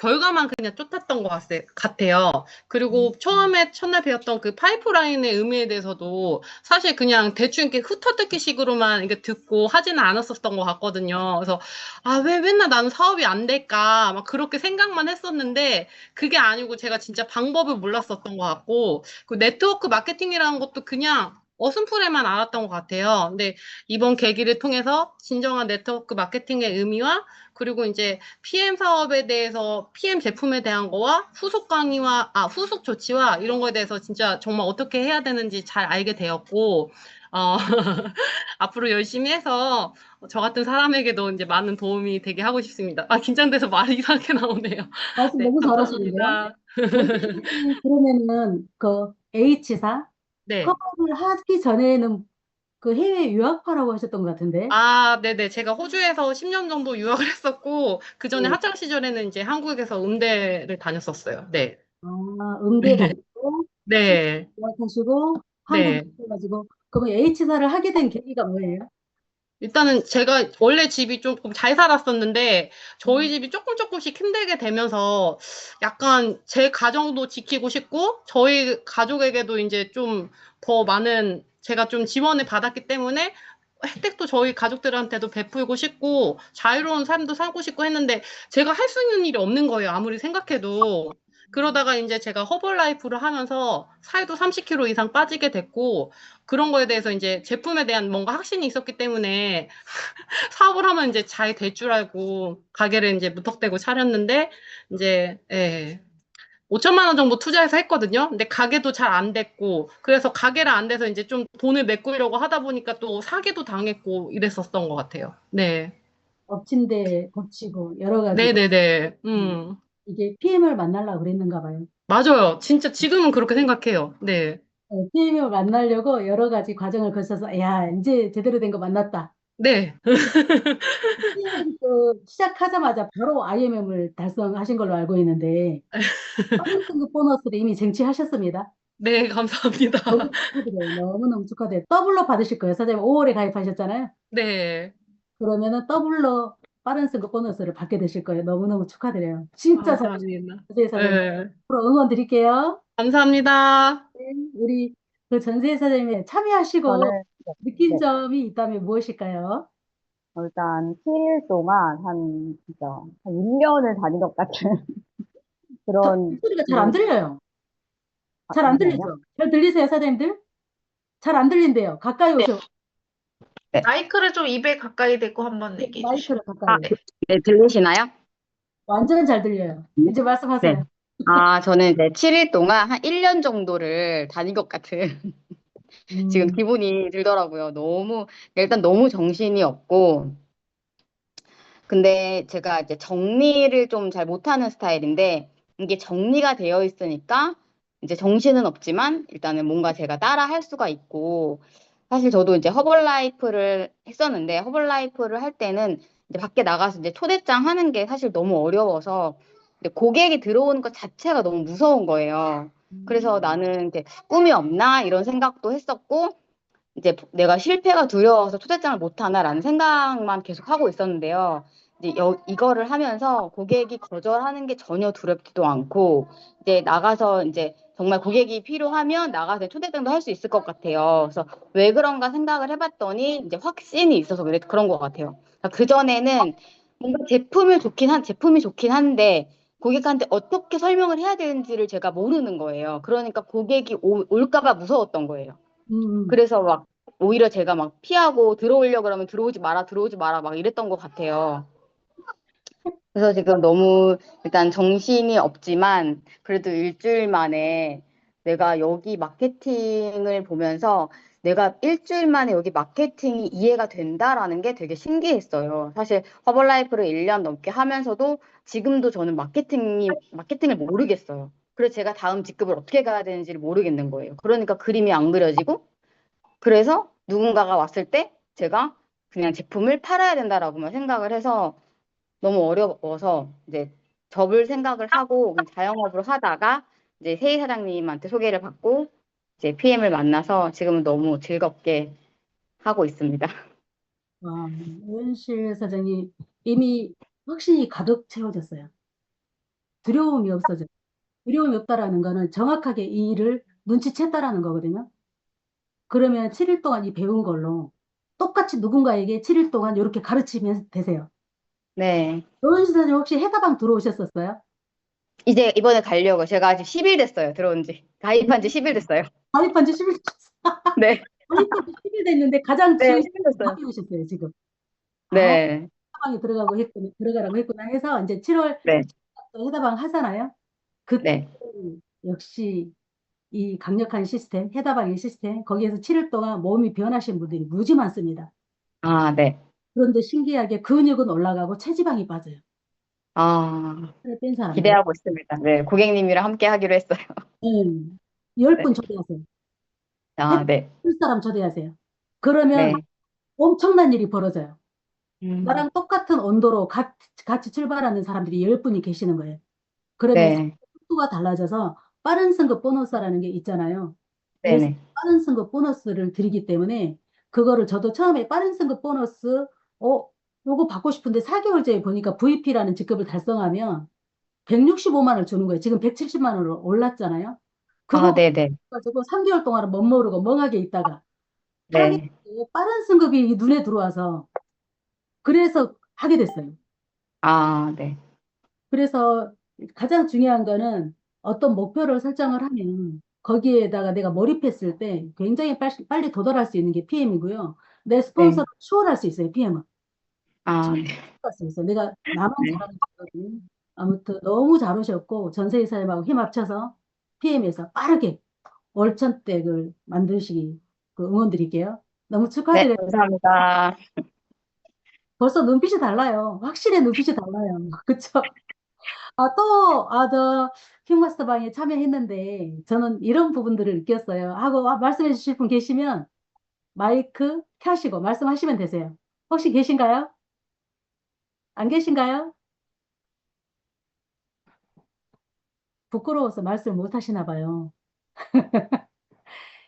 결과만 그냥 쫓았던 것 같아요. 그리고 처음에 첫날 배웠던 그 파이프라인의 의미에 대해서도 사실 그냥 대충 이렇게 훑어듣기 식으로만 이렇게 듣고 하지는 않았었던 것 같거든요. 그래서 아, 왜 맨날 나는 사업이 안 될까? 막 그렇게 생각만 했었는데 그게 아니고 제가 진짜 방법을 몰랐었던 것 같고 그 네트워크 마케팅이라는 것도 그냥 어순풀에만 알았던 것 같아요. 근데 이번 계기를 통해서 진정한 네트워크 마케팅의 의미와 그리고 이제 PM 사업에 대해서 PM 제품에 대한 거와 후속 강의와 후속 조치와 이런 거에 대해서 진짜 정말 어떻게 해야 되는지 잘 알게 되었고 어, 앞으로 열심히 해서 저 같은 사람에게도 이제 많은 도움이 되게 하고 싶습니다. 아, 긴장돼서 말이 이상하게 나오네요. 말씀 네, 너무 잘하시는데요. 감사합니다. 원장님이 그러면은 그 H사 네. 협업을 하기 전에는 그 해외 유학파라고 하셨던 것 같은데. 아, 네네. 제가 호주에서 10년 정도 유학을 했었고, 그 전에 네. 학창 시절에는 이제 한국에서 음대를 다녔었어요. 네. 아, 응대 다니고 네. 유학하시고 한국에 네. 오셔가지고 그러면 H사를 하게 된 계기가 뭐예요? 일단은 제가 원래 집이 조금 잘 살았었는데 저희 음, 집이 조금씩 힘들게 되면서 약간 제 가정도 지키고 싶고 저희 가족에게도 이제 좀 더 많은 제가 좀 지원을 받았기 때문에 혜택도 저희 가족들한테도 베풀고 싶고 자유로운 삶도 살고 싶고 했는데 제가 할 수 있는 일이 없는 거예요. 아무리 생각해도. 그러다가 이제 제가 허벌라이프를 하면서 살도 30kg 이상 빠지게 됐고 그런 거에 대해서 이제 제품에 대한 뭔가 확신이 있었기 때문에 사업을 하면 이제 잘 될 줄 알고 가게를 이제 무턱대고 차렸는데 이제 예. 5천만 원 정도 투자해서 했거든요. 근데 가게도 잘 안 됐고 그래서 가게를 안 돼서 이제 좀 돈을 메꾸려고 하다 보니까 또 사기도 당했고 이랬었던 것 같아요. 네. 엎친 데 덮치고 여러 가지 네네네. 이게 PM을 만나려고 그랬는가 봐요. 맞아요. 진짜 지금은 그렇게 생각해요. 네. PM을 만나려고 여러 가지 과정을 거쳐서 야 이제 제대로 된 거 만났다. 네. PM 그 시작하자마자 바로 IMM을 달성하신 걸로 알고 있는데 서비스 보너스를 이미 쟁취하셨습니다. 네, 감사합니다. 너무 축하드려요. 너무너무 축하드려요. 더블로 받으실 거예요. 사장님 5월에 가입하셨잖아요. 네. 그러면은 더블로 빠른 승급 보너스를 받게 되실 거예요. 너무너무 축하드려요. 진짜 잘하셨어요. 감사합니다. 전세희 사장님. 네. 앞으로 응원 드릴게요. 감사합니다. 네, 우리 그 전세희 사장님에 참여하시고 저는 느낀 네, 점이 있다면 무엇일까요? 일단 7일 동안 한 진짜 한 1년을 다닌 것 같은 그런 소리가 잘 안 기분이 들려요. 잘 안 잠시만요. 들리죠? 잘 들리세요, 사장님들? 잘 안 들린대요. 가까이 오셔. 네, 마이크를 좀 입에 가까이 대고 한번 얘기해 주시면. 마이크를 가까이. 네. 네, 들리시나요? 완전 잘 들려요. 이제 네. 말씀하세요. 저는 이제 7일 동안 한 1년 정도를 다닌 것 같은 지금 음, 기분이 들더라고요. 일단 너무 정신이 없고, 근데 제가 이제 정리를 좀 잘 못하는 스타일인데, 이게 정리가 되어 있으니까 이제 정신은 없지만 일단은 뭔가 제가 따라 할 수가 있고, 사실 저도 이제 허벌라이프를 했었는데, 허벌라이프를 할 때는 이제 밖에 나가서 이제 초대장 하는 게 사실 너무 어려워서, 이제 고객이 들어오는 것 자체가 너무 무서운 거예요. 그래서 나는 이제 꿈이 없나 이런 생각도 했었고, 이제 내가 실패가 두려워서 초대장을 못 하나라는 생각만 계속 하고 있었는데요. 이제 이거를 하면서 고객이 거절하는 게 전혀 두렵지도 않고, 이제 나가서 이제 정말 고객이 필요하면 나가서 초대장도 할 수 있을 것 같아요. 그래서 왜 그런가 생각을 해봤더니 이제 확신이 있어서 그런 것 같아요. 그 전에는 뭔가 제품이 좋긴 한데 고객한테 어떻게 설명을 해야 되는지를 제가 모르는 거예요. 그러니까 고객이 올까봐 무서웠던 거예요. 음, 그래서 막 오히려 제가 막 피하고 들어오려고 그러면 들어오지 마라 막 이랬던 것 같아요. 그래서 지금 너무 일단 정신이 없지만 그래도 일주일 만에 내가 여기 마케팅을 보면서 내가 일주일 만에 여기 마케팅이 이해가 된다라는 게 되게 신기했어요. 사실 허벌라이프를 1년 넘게 하면서도 지금도 저는 마케팅을 모르겠어요. 그래서 제가 다음 직급을 어떻게 가야 되는지를 모르겠는 거예요. 그러니까 그림이 안 그려지고 그래서 누군가가 왔을 때 제가 그냥 제품을 팔아야 된다라고만 생각을 해서 너무 어려워서 이제 접을 생각을 하고 그냥 자영업으로 하다가 이제 세희 사장님한테 소개를 받고 이제 PM을 만나서 지금은 너무 즐겁게 하고 있습니다. 오현실 사장님 이미 확신이 가득 채워졌어요. 두려움이 없어져요. 두려움이 없다라는 거는 정확하게 이 일을 눈치챘다라는 거거든요. 그러면 7일 동안 이 배운 걸로 똑같이 누군가에게 7일 동안 이렇게 가르치면 되세요. 네. 노은시 선생님 혹시 해다방 들어오셨었어요? 이제 이번에 가려고 제가 아직 10일 됐어요. 들어온 지. 가입한 지 10일 됐어요. 가입한 지 10일, 네. 가입한 지 10일 됐는데 가장 네, 지금 10일 됐어요. 바뀌셨어요, 지금. 아, 네. 해다방에 들어가라고 했구나 해서 이제 7월 네. 해다방 하잖아요. 그때 네. 역시 이 강력한 시스템, 해다방의 시스템, 거기에서 7일 동안 몸이 변하신 분들이 무지 많습니다. 아, 네. 그런데 신기하게 근육은 올라가고 체지방이 빠져요. 아, 살을 뺀 사람들. 기대하고 있습니다. 네. 고객님이랑 함께 하기로 했어요. 네. 10분 네. 초대하세요. 아, 네. 10사람 초대하세요. 그러면 네. 엄청난 일이 벌어져요. 음, 나랑 똑같은 온도로 같이 출발하는 사람들이 10분이 계시는 거예요. 그러면 네. 속도가 달라져서 빠른 승급 보너스라는 게 있잖아요. 그래서 네네. 빠른 승급 보너스를 드리기 때문에 그거를 저도 처음에 빠른 승급 보너스 요거 받고 싶은데 4개월째에 보니까 VP라는 직급을 달성하면 165만 원을 주는 거예요. 지금 170만 원으로 올랐잖아요. 아, 그거 네네. 가지고 3개월 동안은 멋모르고 멍하게 있다가 하게 네. 되고 빠른 승급이 눈에 들어와서 그래서 하게 됐어요. 아, 네. 그래서 가장 중요한 거는 어떤 목표를 설정을 하면 거기에다가 내가 몰입했을 때 굉장히 빨리 도달할 수 있는 게 PM이고요. 내 네. 스폰서를 추월할 수 있어요, PM은. 아, 네. 추월할 수 있어요. 내가 나만 네. 잘하는 거거든요. 아무튼 너무 잘 오셨고 전세희 사님하고 힘 합쳐서 PM에서 빠르게 월천댁을 만드시기 응원 드릴게요. 너무 네, 축하드려요. 감사합니다. 벌써 눈빛이 달라요. 확실히 눈빛이 달라요. 그쵸? 저 킹마스터 방에 참여했는데 저는 이런 부분들을 느꼈어요. 하고 말씀해 주실 분 계시면 마이크 켜시고 말씀하시면 되세요. 혹시 계신가요? 안 계신가요? 부끄러워서 말씀 못 하시나 봐요.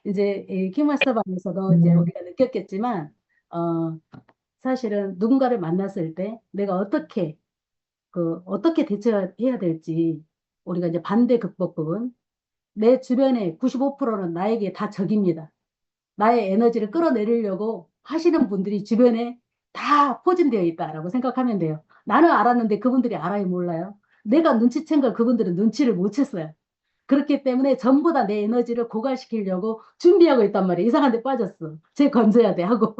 이제 이 킹마스터 방에서도 이제 우리가 느꼈겠지만 어, 사실은 누군가를 만났을 때 내가 어떻게 대처해야 될지 우리가 이제 반대 극복 부분 내 주변의 95%는 나에게 다 적입니다. 나의 에너지를 끌어내리려고 하시는 분들이 주변에 다 포진되어 있다라고 생각하면 돼요. 나는 알았는데 그분들이 알아요, 몰라요? 내가 눈치챈 걸 그분들은 눈치를 못 챘어요. 그렇기 때문에 전부 다 내 에너지를 고갈시키려고 준비하고 있단 말이에요. 이상한 데 빠졌어. 쟤 건져야 돼 하고.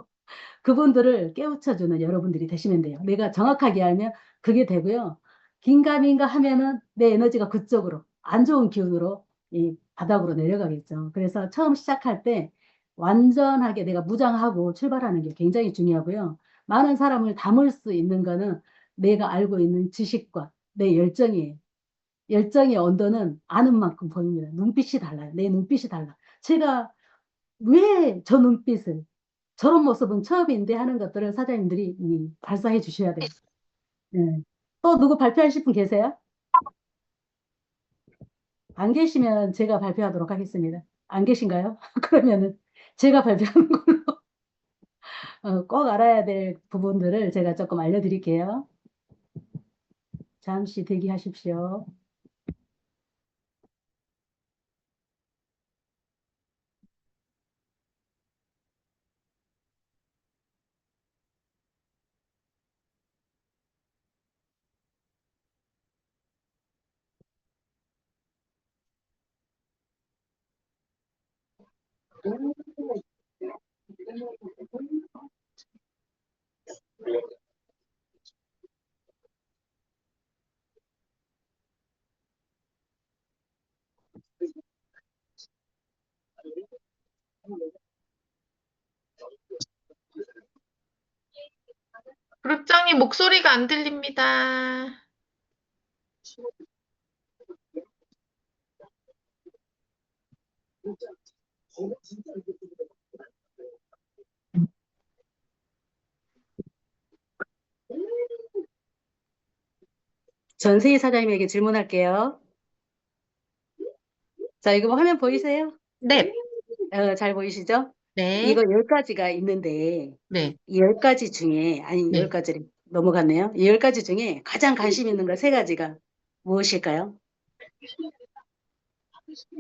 그분들을 깨우쳐주는 여러분들이 되시면 돼요. 내가 정확하게 알면 그게 되고요. 긴가민가 하면은 내 에너지가 그쪽으로, 안 좋은 기운으로 이 바닥으로 내려가겠죠. 그래서 처음 시작할 때 완전하게 내가 무장하고 출발하는 게 굉장히 중요하고요. 많은 사람을 담을 수 있는 거는 내가 알고 있는 지식과 내 열정이에요. 열정의 온도는 아는 만큼 보입니다. 눈빛이 달라요. 내 눈빛이 달라. 제가 왜 저 눈빛을 저런 모습은 처음인데 하는 것들을 사장님들이 발사해 주셔야 돼요. 네. 또 누구 발표하실 분 계세요? 안 계시면 제가 발표하도록 하겠습니다. 안 계신가요? 그러면은 제가 발표하는 걸로 꼭 알아야 될 부분들을 제가 조금 알려드릴게요. 잠시 대기하십시오. 그룹장님 목소리가 안 들립니다. 전세희 사장님에게 질문할게요. 자, 이거 화면 보이세요? 네, 잘 보이시죠? 네, 이거 10가지가 있는데 네. 이 10가지 중에 아니 네. 10가지를 넘어갔네요. 이 10가지 중에 가장 관심 있는 거 3가지가 무엇일까요?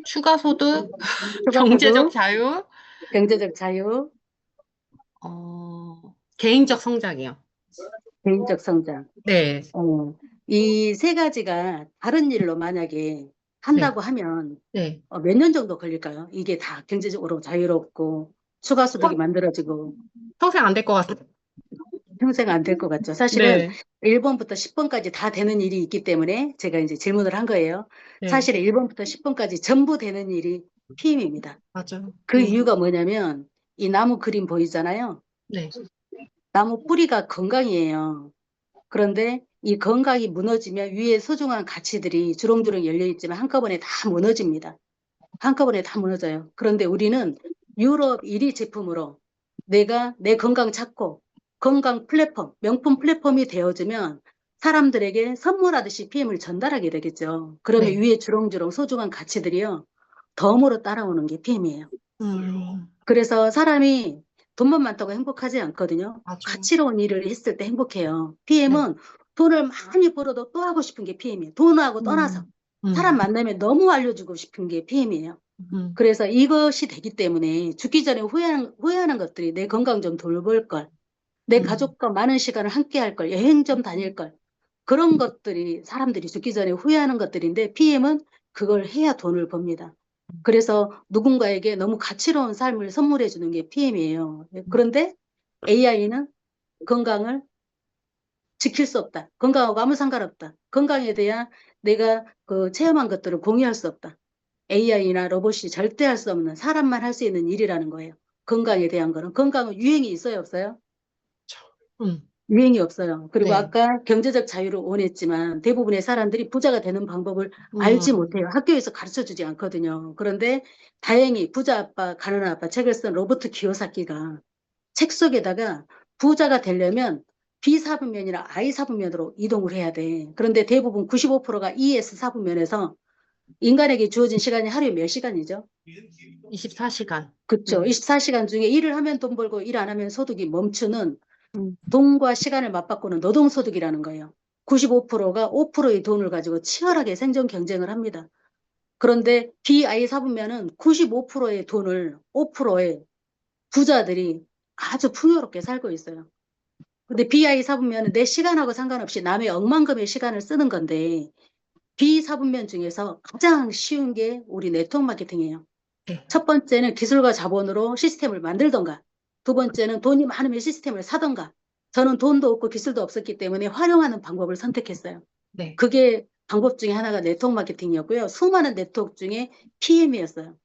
추가 소득, 추가 경제적 소득, 자유, 경제적 자유, 개인적 성장이요. 개인적 성장. 네, 이 세 가지가 다른 일로 만약에 네, 한다고 하면 네. 몇 년 정도 걸릴까요? 이게 다 경제적으로 자유롭고 추가 소득이 만들어지고 평생 안 될 것 같아요. 평생 안 될 것 같죠. 사실은 네, 1번부터 10번까지 다 되는 일이 있기 때문에 제가 이제 질문을 한 거예요. 네, 사실 1번부터 10번까지 전부 되는 일이 PM입니다. 맞아요. 그 이유가 뭐냐면 이 나무 그림 보이잖아요. 네, 나무 뿌리가 건강이에요. 그런데 이 건강이 무너지면 위에 소중한 가치들이 주렁주렁 열려 있지만 한꺼번에 다 무너집니다. 한꺼번에 다 무너져요. 그런데 우리는 유럽 1위 제품으로 내가 내 건강 찾고 건강 플랫폼, 명품 플랫폼이 되어주면 사람들에게 선물하듯이 PM을 전달하게 되겠죠. 그러면 네. 위에 주렁주렁 소중한 가치들이요. 덤으로 따라오는 게 PM이에요. 그래서 사람이 돈만 많다고 행복하지 않거든요. 맞아요. 가치로운 일을 했을 때 행복해요. 네. PM은 돈을 많이 벌어도 또 하고 싶은 게 PM이에요. 돈하고 떠나서 사람 만나면 너무 알려주고 싶은 게 PM이에요. 그래서 이것이 되기 때문에 죽기 전에 후회하는 것들이 내 건강 좀 돌볼 걸, 내 가족과 많은 시간을 함께 할 걸, 여행 좀 다닐 걸, 그런 것들이 사람들이 죽기 전에 후회하는 것들인데 PM은 그걸 해야 돈을 법니다. 그래서 누군가에게 너무 가치로운 삶을 선물해 주는 게 PM이에요. 그런데 AI는 건강을 지킬 수 없다. 건강하고 아무 상관없다. 건강에 대한 내가 그 체험한 것들을 공유할 수 없다. AI나 로봇이 절대 할 수 없는 사람만 할 수 있는 일이라는 거예요. 건강에 대한 거는. 건강은 유행이 있어요, 없어요? 유행이 없어요. 그리고 네. 아까 경제적 자유를 원했지만 대부분의 사람들이 부자가 되는 방법을 알지 못해요. 학교에서 가르쳐 주지 않거든요. 그런데 다행히 부자 아빠, 가난한 아빠 책을 쓴 로버트 키요사키가 책 속에다가 부자가 되려면 B사분면이나 I사분면으로 이동을 해야 돼. 그런데 대부분 95%가 ES사분면에서 인간에게 주어진 시간이 하루에 몇 시간이죠? 24시간. 그렇죠. 24시간 중에 일을 하면 돈 벌고 일 안 하면 소득이 멈추는 돈과 시간을 맞바꾸는 노동소득이라는 거예요. 95%가 5%의 돈을 가지고 치열하게 생존 경쟁을 합니다. 그런데 BI 사분면은 95%의 돈을 5%의 부자들이 아주 풍요롭게 살고 있어요. 근데 BI 사분면은 내 시간하고 상관없이 남의 억만금의 시간을 쓰는 건데 B사분면 중에서 가장 쉬운 게 우리 네트워크 마케팅이에요. 네. 첫 번째는 기술과 자본으로 시스템을 만들던가, 두 번째는 돈이 많으면 시스템을 사던가. 저는 돈도 없고 기술도 없었기 때문에 활용하는 방법을 선택했어요. 네. 그게 방법 중에 하나가 네트워크 마케팅이었고요. 수많은 네트워크 중에 PM이었어요.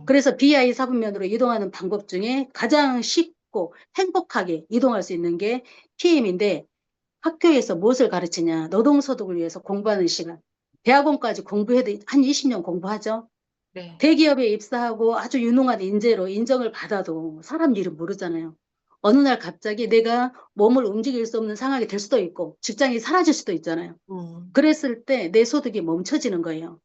그래서 BI 사분면으로 이동하는 방법 중에 가장 쉽고 행복하게 이동할 수 있는 게 PM인데 학교에서 무엇을 가르치냐? 노동소득을 위해서 공부하는 시간. 대학원까지 공부해도 한 20년 공부하죠. 네. 대기업에 입사하고 아주 유능한 인재로 인정을 받아도 사람 일은 모르잖아요. 어느 날 갑자기 내가 몸을 움직일 수 없는 상황이 될 수도 있고 직장이 사라질 수도 있잖아요. 그랬을 때 내 소득이 멈춰지는 거예요.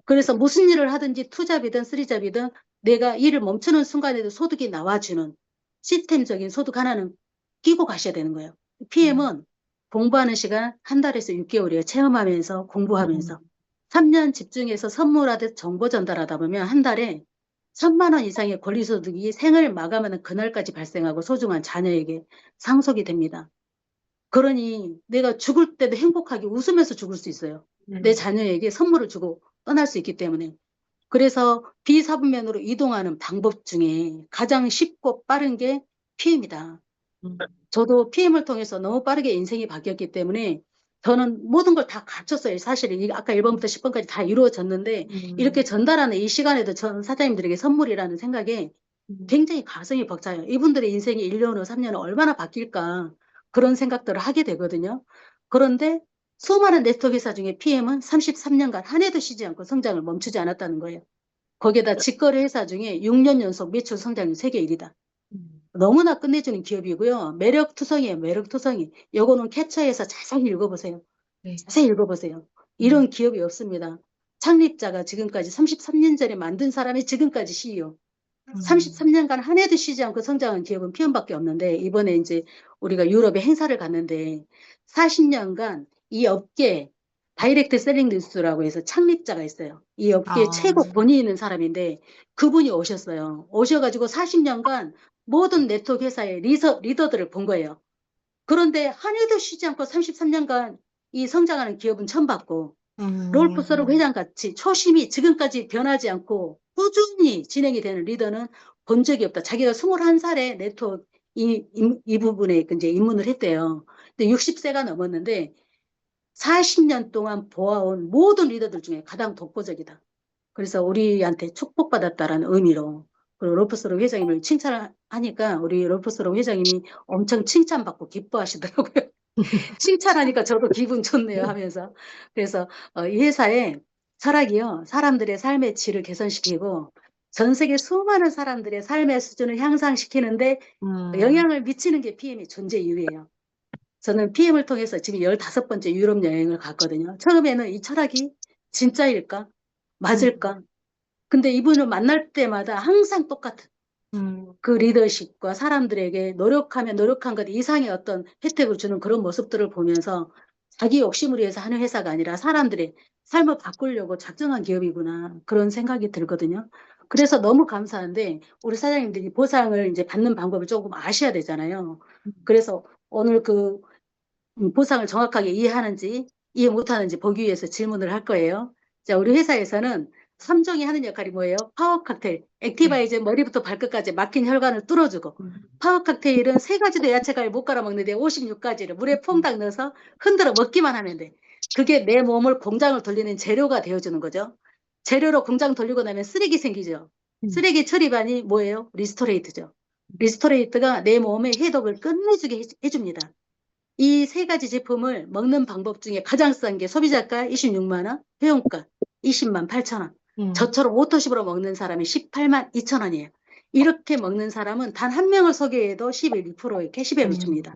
그래서 무슨 일을 하든지 투잡이든 쓰리잡이든 내가 일을 멈추는 순간에도 소득이 나와주는 시스템적인 소득 하나는 끼고 가셔야 되는 거예요. PM은 공부하는 시간 한 달에서 6개월이에요. 체험하면서 공부하면서. 3년 집중해서 선물하듯 정보 전달하다 보면 한 달에 3만 원 이상의 권리소득이 생을 마감하는 그날까지 발생하고 소중한 자녀에게 상속이 됩니다. 그러니 내가 죽을 때도 행복하게 웃으면서 죽을 수 있어요. 내 자녀에게 선물을 주고 떠날 수 있기 때문에. 그래서 비사분면으로 이동하는 방법 중에 가장 쉽고 빠른 게 PM이다. 저도 PM을 통해서 너무 빠르게 인생이 바뀌었기 때문에 저는 모든 걸 다 갖췄어요. 사실 아까 1번부터 10번까지 다 이루어졌는데 이렇게 전달하는 이 시간에도 전 사장님들에게 선물이라는 생각에 굉장히 가슴이 벅차요. 이분들의 인생이 1년 후, 3년 후 얼마나 바뀔까 그런 생각들을 하게 되거든요. 그런데 수많은 네트워크 회사 중에 PM은 33년간 한 해도 쉬지 않고 성장을 멈추지 않았다는 거예요. 거기에다 직거래 회사 중에 6년 연속 매출 성장률 세계 1위다. 너무나 끝내주는 기업이고요. 매력투성이에요. 매력투성이. 요거는 캡처해서 자세히 읽어보세요. 네. 자세히 읽어보세요. 이런 기업이 없습니다. 창립자가 지금까지 33년 전에 만든 사람이 지금까지 CEO. 33년간 한 해도 쉬지 않고 성장한 기업은 PM밖에 없는데 이번에 이제 우리가 유럽에 행사를 갔는데 40년간 이 업계에 다이렉트 셀링 뉴스라고 해서 창립자가 있어요. 이 업계에 아, 최고 권위 있는 사람인데 그분이 오셨어요. 오셔가지고 40년간 모든 네트워크 회사의 리더들을 본 거예요. 그런데 한 해도 쉬지 않고 33년간 이 성장하는 기업은 처음 봤고 롤프 서로 회장 같이 초심이 지금까지 변하지 않고 꾸준히 진행이 되는 리더는 본 적이 없다. 자기가 21살에 네트워크 이 부분에 이제 입문을 했대요. 근데 60세가 넘었는데 40년 동안 보아온 모든 리더들 중에 가장 독보적이다. 그래서 우리한테 축복받았다라는 의미로 그리고 롤프스로 회장님을 칭찬을 하니까 우리 롤프스로 회장님이 엄청 칭찬받고 기뻐하시더라고요. 칭찬하니까 저도 기분 좋네요 하면서. 그래서 이 회사의 철학이요. 사람들의 삶의 질을 개선시키고 전 세계 수많은 사람들의 삶의 수준을 향상시키는데 영향을 미치는 게 PM의 존재 이유예요. 저는 PM을 통해서 지금 15번째 유럽 여행을 갔거든요. 처음에는 이 철학이 진짜일까? 맞을까? 근데 이분을 만날 때마다 항상 똑같은 그 리더십과 사람들에게 노력하면 노력한 것 이상의 어떤 혜택을 주는 그런 모습들을 보면서 자기 욕심을 위해서 하는 회사가 아니라 사람들의 삶을 바꾸려고 작정한 기업이구나. 그런 생각이 들거든요. 그래서 너무 감사한데 우리 사장님들이 보상을 이제 받는 방법을 조금 아셔야 되잖아요. 그래서 오늘 그 보상을 정확하게 이해하는지 이해 못하는지 보기 위해서 질문을 할 거예요. 자, 우리 회사에서는 삼종이 하는 역할이 뭐예요? 파워 칵테일. 액티바이즈 머리부터 발끝까지 막힌 혈관을 뚫어주고 파워 칵테일은 3가지도 야채가를 못 갈아 먹는데 56가지를 물에 퐁당 넣어서 흔들어 먹기만 하면 돼. 그게 내 몸을 공장을 돌리는 재료가 되어주는 거죠. 재료로 공장 돌리고 나면 쓰레기 생기죠. 쓰레기 처리반이 뭐예요? 리스토레이트죠. 리스토레이트가 내 몸의 해독을 끝내주게 해줍니다. 이 3가지 제품을 먹는 방법 중에 가장 싼 게 소비자가 26만 원, 회원가 20만 8천 원. 저처럼 오토십으로 먹는 사람이 18만 2천 원이에요. 이렇게 먹는 사람은 단 한 명을 소개해도 11%의 캐시백을 줍니다.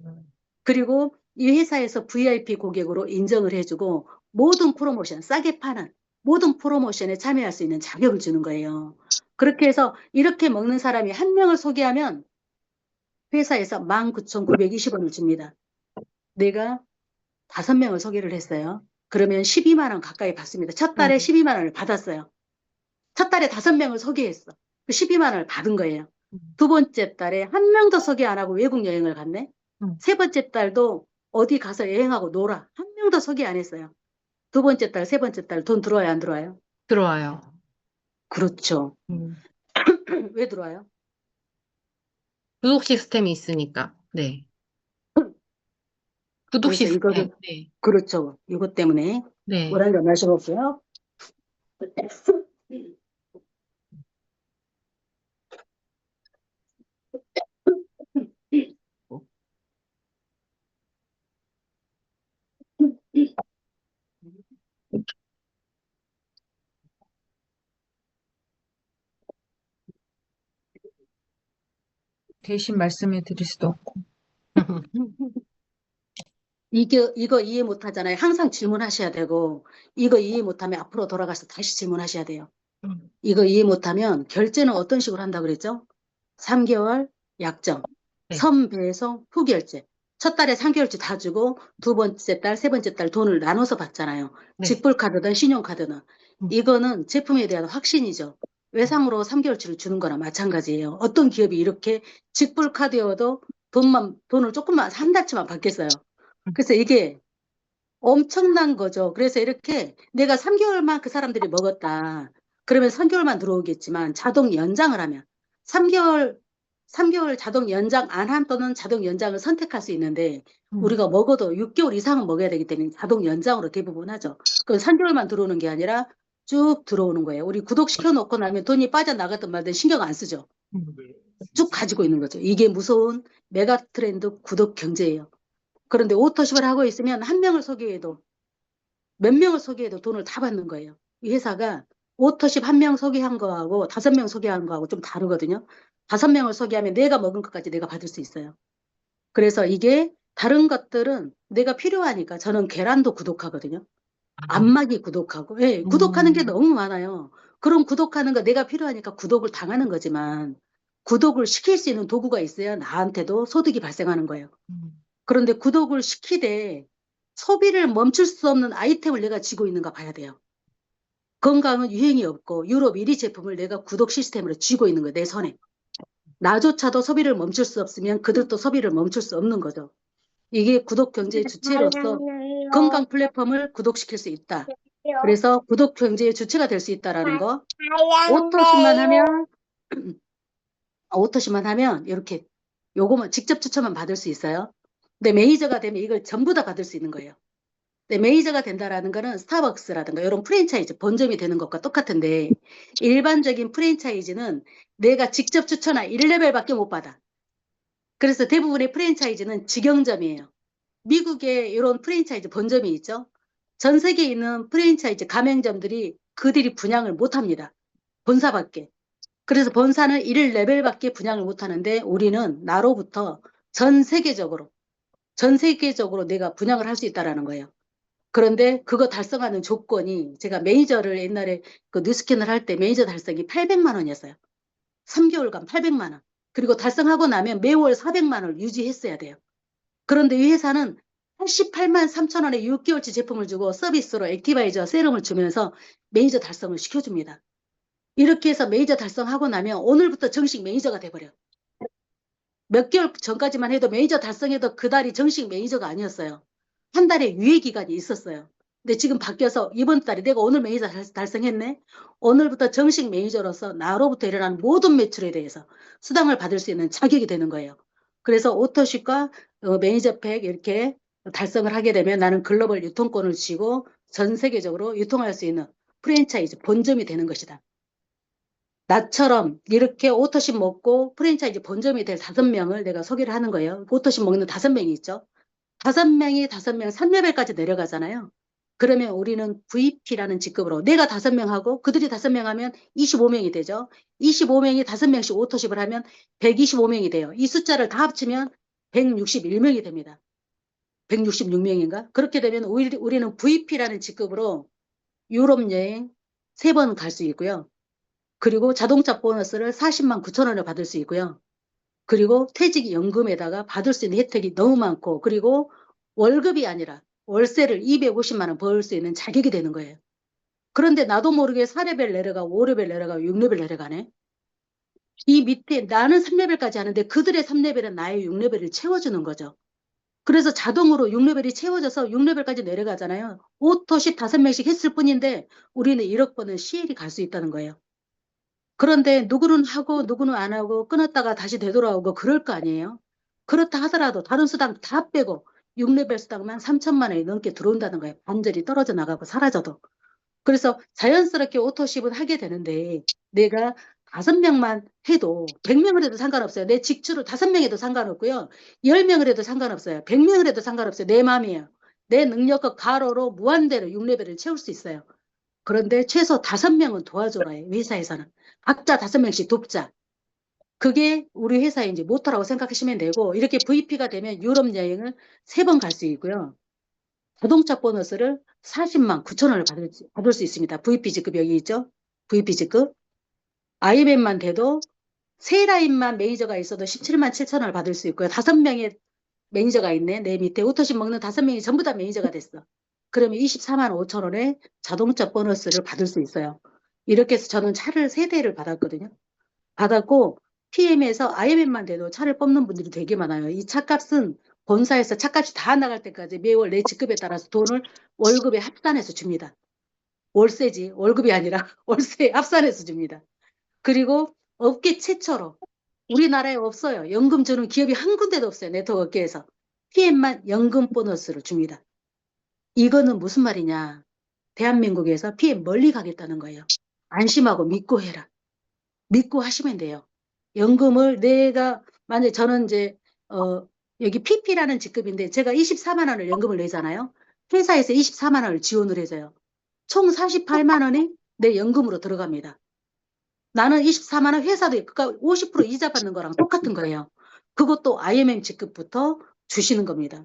그리고 이 회사에서 VIP 고객으로 인정을 해주고 모든 프로모션, 싸게 파는 모든 프로모션에 참여할 수 있는 자격을 주는 거예요. 그렇게 해서 이렇게 먹는 사람이 한 명을 소개하면 회사에서 19,920원을 줍니다. 내가 5명을 소개를 했어요. 그러면 12만 원 가까이 받습니다. 첫 달에 12만 원을 받았어요. 첫 달에 5명을 소개했어. 그 12만 원을 받은 거예요. 두 번째 달에 한 명도 소개 안 하고 외국 여행을 갔네. 세 번째 달도 어디 가서 여행하고 놀아. 한 명도 소개 안 했어요. 두 번째 달, 세 번째 달 돈 들어와요, 안 들어와요? 들어와요. 그렇죠. 왜 들어와요? 구독 시스템이 있으니까. 네. 구독 그래서 시스템. 이거를 네. 그렇죠. 이것 때문에 네. 뭐라는 걸 마셔볼게요. 대신 말씀해 드릴 수도 없고. 이거 이해 못 하잖아요. 항상 질문하셔야 되고, 이거 이해 못하면 앞으로 돌아가서 다시 질문하셔야 돼요. 이거 이해 못하면 결제는 어떤 식으로 한다 그랬죠? 3개월 약정, 네. 선배송, 후결제. 첫 달에 3개월치 다 주고 두 번째 달, 세 번째 달 돈을 나눠서 받잖아요. 네. 직불카드든 신용카드든. 이거는 제품에 대한 확신이죠. 외상으로 3개월치를 주는 거나 마찬가지예요. 어떤 기업이 이렇게 직불카드여도 돈을 조금만 한 달치만 받겠어요. 그래서 이게 엄청난 거죠. 그래서 이렇게 내가 3개월만 그 사람들이 먹었다. 그러면 3개월만 들어오겠지만 자동 연장을 하면 3개월 자동 연장 안 한 또는 자동 연장을 선택할 수 있는데 우리가 먹어도 6개월 이상은 먹어야 되기 때문에 자동 연장으로 대부분 하죠. 그럼 3개월만 들어오는 게 아니라 쭉 들어오는 거예요. 우리 구독시켜 놓고 나면 돈이 빠져나갔든 말든 신경 안 쓰죠. 쭉 가지고 있는 거죠. 이게 무서운 메가 트렌드 구독 경제예요. 그런데 오토십을 하고 있으면 한 명을 소개해도 몇 명을 소개해도 돈을 다 받는 거예요. 이 회사가 오토십 한 명 소개한 거하고 5명 소개한 거하고 좀 다르거든요. 5명을 소개하면 내가 먹은 것까지 내가 받을 수 있어요. 그래서 이게 다른 것들은 내가 필요하니까 저는 계란도 구독하거든요. 안마기 구독하고, 예, 구독하는 게 너무 많아요. 그럼 구독하는 거 내가 필요하니까 구독을 당하는 거지만 구독을 시킬 수 있는 도구가 있어야 나한테도 소득이 발생하는 거예요. 그런데 구독을 시키되 소비를 멈출 수 없는 아이템을 내가 쥐고 있는가 봐야 돼요. 건강은 유행이 없고 유럽 1위 제품을 내가 구독 시스템으로 쥐고 있는 거예요. 내 손에. 나조차도 소비를 멈출 수 없으면 그들도 소비를 멈출 수 없는 거죠. 이게 구독 경제의 주체로서 건강 플랫폼을 구독시킬 수 있다. 그래서 구독 경제의 주체가 될 수 있다라는 거. 오토시만 하면 이렇게 요거만 직접 추천만 받을 수 있어요. 근데 메이저가 되면 이걸 전부 다 받을 수 있는 거예요. 근데 메이저가 된다라는 거는 스타벅스라든가 이런 프랜차이즈 본점이 되는 것과 똑같은데 일반적인 프랜차이즈는 내가 직접 추천한 1레벨밖에 못 받아. 그래서 대부분의 프랜차이즈는 직영점이에요. 미국에 이런 프랜차이즈 본점이 있죠. 전 세계에 있는 프랜차이즈 가맹점들이 그들이 분양을 못 합니다. 본사밖에. 그래서 본사는 1레벨밖에 분양을 못 하는데 우리는 나로부터 전 세계적으로 내가 분양을 할 수 있다라는 거예요. 그런데 그거 달성하는 조건이 제가 메이저를 옛날에 그 뉴스캐널 할 때 메이저 달성이 800만 원이었어요. 3개월간 800만 원. 그리고 달성하고 나면 매월 400만 원을 유지했어야 돼요. 그런데 이 회사는 88만 3천 원에 6개월치 제품을 주고 서비스로 액티바이저 세럼을 주면서 메이저 달성을 시켜줍니다. 이렇게 해서 메이저 달성하고 나면 오늘부터 정식 메이저가 돼버려. 몇 개월 전까지만 해도 메이저 달성해도 그달이 정식 메이저가 아니었어요. 한 달의 유예 기간이 있었어요. 근데 지금 바뀌어서 이번 달에 내가 오늘 메이저 달성했네. 오늘부터 정식 메이저로서 나로부터 일어나는 모든 매출에 대해서 수당을 받을 수 있는 자격이 되는 거예요. 그래서 오토쉽과 메이저팩 이렇게 달성을 하게 되면 나는 글로벌 유통권을 쥐고 전 세계적으로 유통할 수 있는 프랜차이즈 본점이 되는 것이다. 나처럼 이렇게 오토십 먹고 프랜차이즈 본점이 될 5명을 내가 소개를 하는 거예요. 오토십 먹는 5명이 있죠. 5명이 5명 3레벨까지 내려가잖아요. 그러면 우리는 VP라는 직급으로 내가 5명하고 그들이 5명 하면 25명이 되죠. 25명이 5명씩 오토십을 하면 125명이 돼요. 이 숫자를 다 합치면 161명이 됩니다. 166명인가? 그렇게 되면 우리는 VP라는 직급으로 유럽 여행 3번 갈 수 있고요. 그리고 자동차 보너스를 40만 9천 원을 받을 수 있고요. 그리고 퇴직연금에다가 받을 수 있는 혜택이 너무 많고 그리고 월급이 아니라 월세를 250만 원 벌 수 있는 자격이 되는 거예요. 그런데 나도 모르게 4레벨 내려가고 5레벨 내려가고 6레벨 내려가네. 이 밑에 나는 3레벨까지 하는데 그들의 3레벨은 나의 6레벨을 채워주는 거죠. 그래서 자동으로 6레벨이 채워져서 6레벨까지 내려가잖아요. 오토십 5명씩 했을 뿐인데 우리는 1억 번은 CL이 갈 수 있다는 거예요. 그런데 누구는 하고 누구는 안 하고 끊었다가 다시 되돌아오고 그럴 거 아니에요. 그렇다 하더라도 다른 수당 다 빼고 6레벨 수당만 3천만 원이 넘게 들어온다는 거예요. 반절이 떨어져 나가고 사라져도. 그래서 자연스럽게 오토십은 하게 되는데 내가 5명만 해도 100명을 해도 상관없어요. 내 직주를 5명 해도 상관없고요. 10명을 해도 상관없어요. 100명을 해도 상관없어요. 내 마음이에요. 내 능력과 가로로 무한대로 6레벨을 채울 수 있어요. 그런데 최소 5명은 도와줘라 해요. 회사에서는. 각자 5명씩 돕자. 그게 우리 회사의 이제 모토라고 생각하시면 되고 이렇게 VP가 되면 유럽 여행을 3번 갈 수 있고요. 자동차 보너스를 40만 9천 원을 받을 수 있습니다. VP 직급 여기 있죠. VP 직급. IMM만 돼도 세 라인만 매니저가 있어도 17만 7천 원을 받을 수 있고요. 5명의 매니저가 있네. 내 밑에 오토십 먹는 5명이 전부 다 매니저가 됐어. 그러면 24만 5천 원의 자동차 보너스를 받을 수 있어요. 이렇게 해서 저는 차를 3대를 받았거든요. 받았고 PM에서 IMM만 돼도 차를 뽑는 분들이 되게 많아요. 이 차값은 본사에서 차값이 다 나갈 때까지 매월 내 직급에 따라서 돈을 월급에 합산해서 줍니다. 월세지 월급이 아니라 월세에 합산해서 줍니다. 그리고 업계 최초로 우리나라에 없어요. 연금 주는 기업이 한 군데도 없어요. 네트워크 업계에서. PM만 연금 보너스를 줍니다. 이거는 무슨 말이냐. 대한민국에서 PM 멀리 가겠다는 거예요. 안심하고 믿고 해라. 믿고 하시면 돼요. 연금을 내가 만약에 저는 이제 여기 PP라는 직급인데 제가 24만 원을 연금을 내잖아요. 회사에서 24만 원을 지원을 해줘요. 총 48만 원이 내 연금으로 들어갑니다. 나는 24만 원 회사도 그러니까 50% 이자 받는 거랑 똑같은 거예요. 그것도 IMM 직급부터 주시는 겁니다.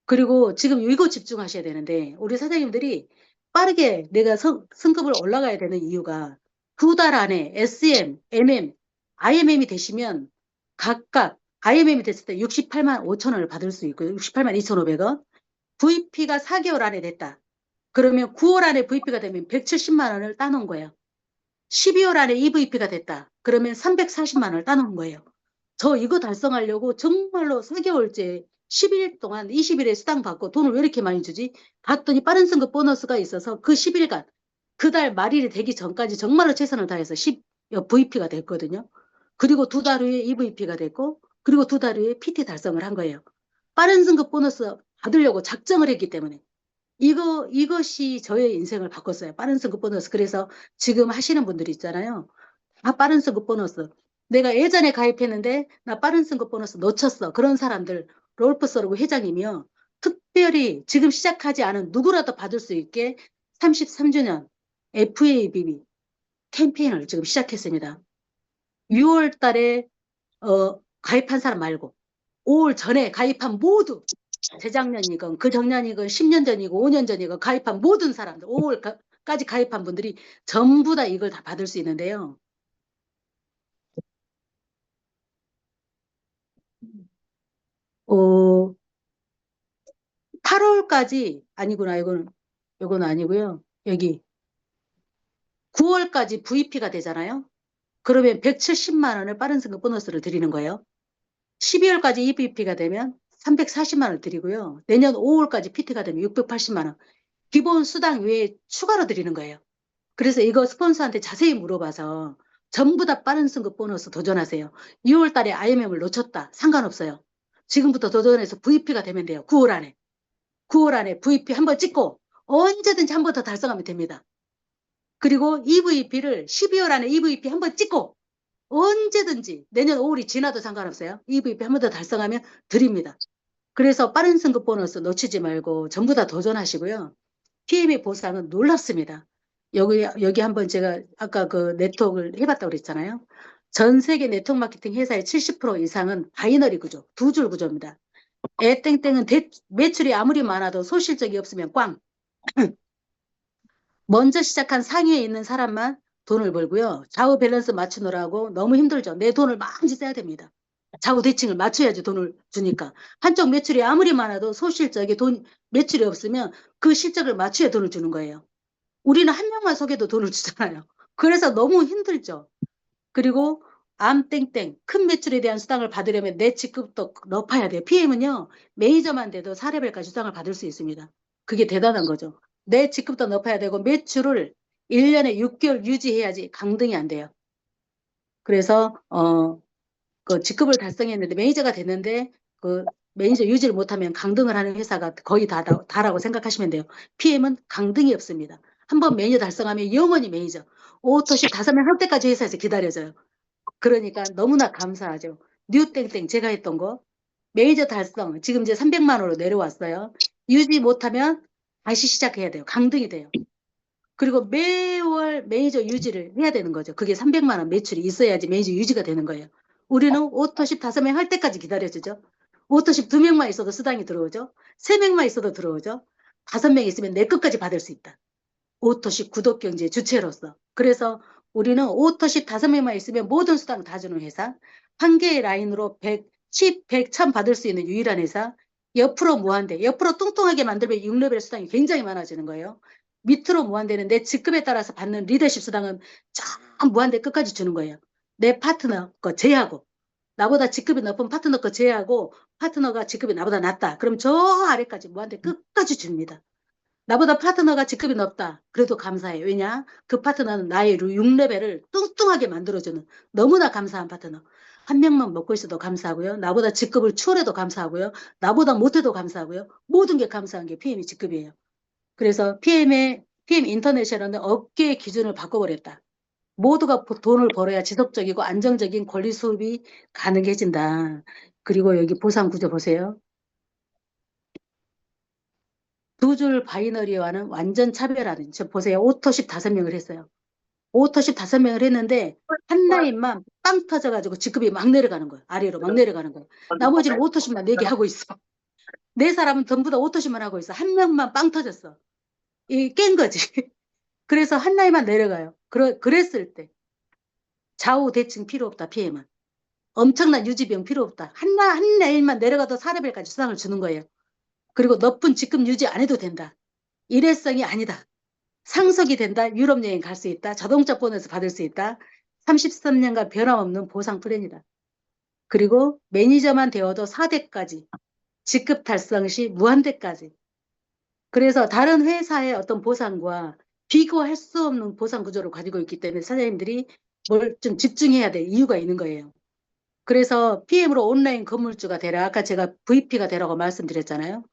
그리고 지금 이거 집중하셔야 되는데 우리 사장님들이 빠르게 내가 승급을 올라가야 되는 이유가 2달 안에 SM, MM, IMM이 되시면 각각 IMM이 됐을 때 68만 5천 원을 받을 수 있고요. 68만 2,500원. VP가 4개월 안에 됐다. 그러면 9월 안에 VP가 되면 170만 원을 따놓은 거예요. 12월 안에 EVP가 됐다. 그러면 340만 원을 따놓은 거예요. 저 이거 달성하려고 정말로 4개월째 10일 동안 20일에 수당 받고 돈을 왜 이렇게 많이 주지? 봤더니 빠른 승급 보너스가 있어서 그 10일간 그 달 말일이 되기 전까지 정말로 최선을 다해서 VP가 됐거든요. 그리고 2달 후에 EVP가 됐고 그리고 2달 후에 PT 달성을 한 거예요. 빠른 승급 보너스 받으려고 작정을 했기 때문에 이것이 저의 인생을 바꿨어요. 빠른 승급 보너스. 그래서 지금 하시는 분들이 있잖아요. 다 빠른 승급 보너스. 내가 예전에 가입했는데 나 빠른 승급 보너스 놓쳤어. 그런 사람들 롤프서르고 회장이며 특별히 지금 시작하지 않은 누구라도 받을 수 있게 33주년 FABB 캠페인을 지금 시작했습니다. 6월 달에 가입한 사람 말고 5월 전에 가입한 모두 재작년이건 그작년이건 10년 전이고 5년 전이건 가입한 모든 사람들 5월까지 가입한 분들이 전부 다 이걸 다 받을 수 있는데요. 8월까지 아니구나. 이건 아니고요. 여기 9월까지 VP가 되잖아요. 그러면 170만 원을 빠른 승급 보너스를 드리는 거예요. 12월까지 EVP가 되면 340만 원을 드리고요. 내년 5월까지 PT가 되면 680만 원. 기본 수당 외에 추가로 드리는 거예요. 그래서 이거 스폰서한테 자세히 물어봐서 전부 다 빠른 승급 보너스 도전하세요. 6월 달에 IMM을 놓쳤다. 상관없어요. 지금부터 도전해서 VP가 되면 돼요. 9월 안에. 9월 안에 VP 한번 찍고 언제든지 한 번 더 달성하면 됩니다. 그리고 EVP를 12월 안에 EVP 한번 찍고 언제든지 내년 5월이 지나도 상관없어요. EVP 한 번 더 달성하면 드립니다. 그래서 빠른 승급 보너스 놓치지 말고 전부 다 도전하시고요. PM의 보상은 놀랍습니다. 여기 한번 제가 아까 그 네트워크를 해봤다고 그랬잖아요. 전 세계 네트워크 마케팅 회사의 70% 이상은 바이너리 구조, 두 줄 구조입니다. 땡땡은 매출이 아무리 많아도 소실적이 없으면 꽝. 먼저 시작한 상위에 있는 사람만 돈을 벌고요. 좌우 밸런스 맞추느라고 너무 힘들죠. 내 돈을 많이 써야 됩니다. 좌우 대칭을 맞춰야지 돈을 주니까. 한쪽 매출이 아무리 많아도 소실적에 매출이 없으면 그 실적을 맞춰야 돈을 주는 거예요. 우리는 한 명만 속여도 돈을 주잖아요. 그래서 너무 힘들죠. 그리고 암땡땡 큰 매출에 대한 수당을 받으려면 내 직급도 높아야 돼요. PM은요. 메이저만 돼도 4레벨까지 수당을 받을 수 있습니다. 그게 대단한 거죠. 내 직급도 높아야 되고 매출을 1년에 6개월 유지해야지 강등이 안 돼요. 그래서 그 직급을 달성했는데 매니저가 됐는데 그 매니저 유지를 못하면 강등을 하는 회사가 거의 다라고 생각하시면 돼요. PM은 강등이 없습니다. 한번 매니저 달성하면 영원히 매니저. 오토십 5명 할 때까지 회사에서 기다려져요. 그러니까 너무나 감사하죠. 뉴땡땡 제가 했던 거 매니저 달성 지금 이제 300만 원으로 내려왔어요. 유지 못하면 다시 시작해야 돼요. 강등이 돼요. 그리고 매월 매니저 유지를 해야 되는 거죠. 그게 300만 원 매출이 있어야지 매니저 유지가 되는 거예요. 우리는 오토십 5명 할 때까지 기다려주죠. 오토십 2명만 있어도 수당이 들어오죠. 3명만 있어도 들어오죠. 5명 있으면 내 것까지 받을 수 있다. 오토십 구독경제 주체로서. 그래서 우리는 오토십 5명만 있으면 모든 수당 다 주는 회사. 한 개의 라인으로 100, 10, 100, 1000 받을 수 있는 유일한 회사. 옆으로 무한대. 옆으로 뚱뚱하게 만들면 6레벨 수당이 굉장히 많아지는 거예요. 밑으로 무한대는 내 직급에 따라서 받는 리더십 수당은 쫙 무한대 끝까지 주는 거예요. 내 파트너 거 제하고. 나보다 직급이 높은 파트너 거 제하고 파트너가 직급이 나보다 낮다. 그럼 저 아래까지 무한대 끝까지 줍니다. 나보다 파트너가 직급이 높다. 그래도 감사해요. 왜냐? 그 파트너는 나의 6레벨을 뚱뚱하게 만들어주는 너무나 감사한 파트너. 한 명만 먹고 있어도 감사하고요. 나보다 직급을 추월해도 감사하고요. 나보다 못해도 감사하고요. 모든 게 감사한 게 PM이 직급이에요. 그래서 PM 인터내셔널은 업계의 기준을 바꿔버렸다. 모두가 돈을 벌어야 지속적이고 안정적인 권리 수입이 가능해진다. 그리고 여기 보상 구조 보세요. 두 줄 바이너리와는 완전 차별하는. 저 보세요. 오토십 5명을 했어요. 오토십 5명을 했는데 한 라인만 빵 터져가지고 직급이 막 내려가는 거예요. 아래로 막 내려가는 거예요. 나머지는 오토십만 4개 하고 있어. 4사람은 전부 다 오토십만 하고 있어. 한 명만 빵 터졌어. 이 깬 거지. 그래서 한 라인만 내려가요. 그랬을 때 좌우 대칭 필요 없다. PM은. 엄청난 유지비용 필요 없다. 한 라인만 내려가도 4레벨까지 수당을 주는 거예요. 그리고 높은 직급 유지 안 해도 된다. 일회성이 아니다. 상속이 된다. 유럽 여행 갈 수 있다. 자동차 보너스 받을 수 있다. 33년간 변함없는 보상 플랜이다. 그리고 매니저만 되어도 4대까지, 직급 달성 시 무한대까지. 그래서 다른 회사의 어떤 보상과 비교할 수 없는 보상 구조를 가지고 있기 때문에 사장님들이 뭘 좀 집중해야 될 이유가 있는 거예요. 그래서 PM으로 온라인 건물주가 되라. 아까 제가 VP가 되라고 말씀드렸잖아요.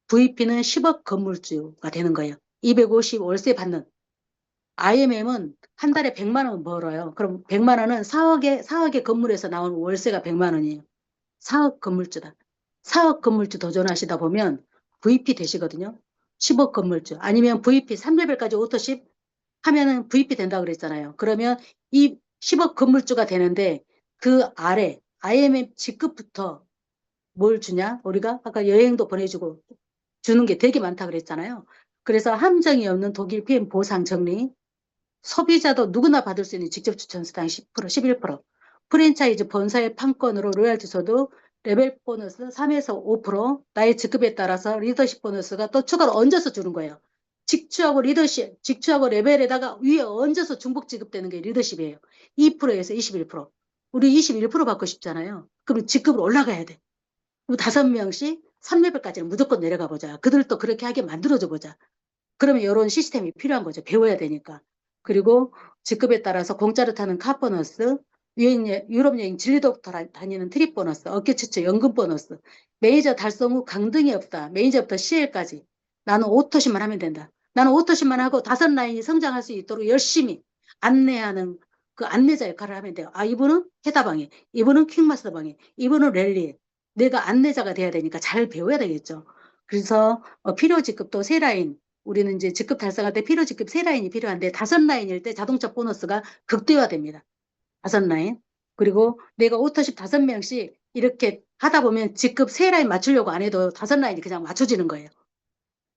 VP는 10억 건물주가 되는 거예요. 250 월세 받는. IMM은 한 달에 100만 원 벌어요. 그럼 100만 원은 4억의 건물에서 나온 월세가 100만 원이에요. 4억 건물주다. 4억 건물주 도전하시다 보면 VP 되시거든요. 10억 건물주. 아니면 VP 3레벨까지 오토십 하면은 VP 된다고 그랬잖아요. 그러면 이 10억 건물주가 되는데 그 아래 IMM 직급부터 뭘 주냐? 우리가 아까 여행도 보내주고 주는 게 되게 많다 그랬잖아요. 그래서 함정이 없는 독일 PM 보상 정리, 소비자도 누구나 받을 수 있는 직접 추천 수당 10%, 11%, 프랜차이즈 본사의 판권으로 로얄티 소득, 레벨 보너스 3에서 5%, 나의 직급에 따라서 리더십 보너스가 또 추가로 얹어서 주는 거예요. 직추하고 리더십, 직추하고 레벨에다가 위에 얹어서 중복 지급되는 게 리더십이에요. 2%에서 21%. 우리 21% 받고 싶잖아요. 그럼 직급으로 올라가야 돼. 그럼 5명씩 3레벨까지는 무조건 내려가 보자. 그들도 그렇게 하게 만들어줘 보자. 그러면 이런 시스템이 필요한 거죠. 배워야 되니까. 그리고 직급에 따라서 공짜로 타는 카 보너스, 유럽 여행 진리독터 다니는 트립 보너스, 어깨 최초 연금 보너스, 매니저 달성 후 강등이 없다. 매니저부터 CL까지. 나는 오토십만 하면 된다. 나는 오토십만 하고 5라인이 성장할 수 있도록 열심히 안내하는 그 안내자 역할을 하면 돼요. 아, 이분은 해다방에, 이분은 퀵마스터방에, 이분은 랠리에. 내가 안내자가 돼야 되니까 잘 배워야 되겠죠. 그래서 필요 직급도 3라인, 우리는 이제 직급 달성할 때 필요 직급 3라인이 필요한데 5라인일 때 자동차 보너스가 극대화됩니다. 5라인. 그리고 내가 오토십 5명씩 이렇게 하다 보면 직급 3라인 맞추려고 안 해도 5라인이 그냥 맞춰지는 거예요.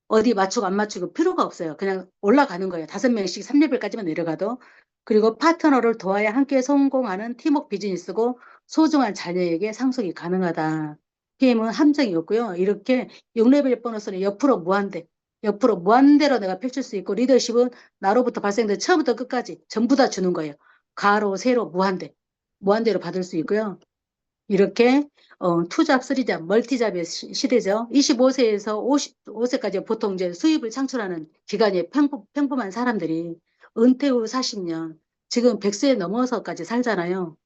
어디 맞추고 안 맞추고 필요가 없어요. 그냥 올라가는 거예요. 5명씩 3레벨까지만 내려가도. 그리고 파트너를 도와야 함께 성공하는 팀워크 비즈니스고 소중한 자녀에게 상속이 가능하다. PM은 함정이 없고요. 이렇게 6레벨 보너스는 옆으로 무한대. 옆으로 무한대로 내가 펼칠 수 있고 리더십은 나로부터 발생된 처음부터 끝까지 전부 다 주는 거예요. 가로, 세로, 무한대. 무한대로 받을 수 있고요. 이렇게 투잡, 쓰리잡, 멀티잡의 시대죠. 25세에서 55세까지 보통 이제 수입을 창출하는 기간이 평범한 사람들이 은퇴 후 40년, 지금 100세 넘어서까지 살잖아요.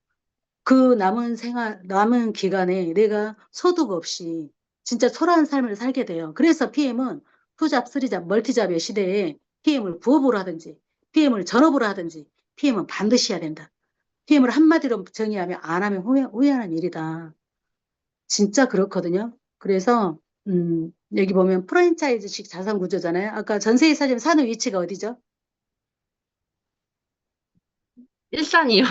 그 남은 기간에 내가 소득 없이 진짜 초라한 삶을 살게 돼요. 그래서 PM은 투잡, 쓰리잡, 멀티잡의 시대에 PM을 부업으로 하든지, PM을 전업으로 하든지, PM은 반드시 해야 된다. PM을 한마디로 정의하면 안 하면 후회하는 일이다. 진짜 그렇거든요. 그래서 여기 보면 프랜차이즈식 자산 구조잖아요. 아까 전세이사님 사는 위치가 어디죠? 일산이요.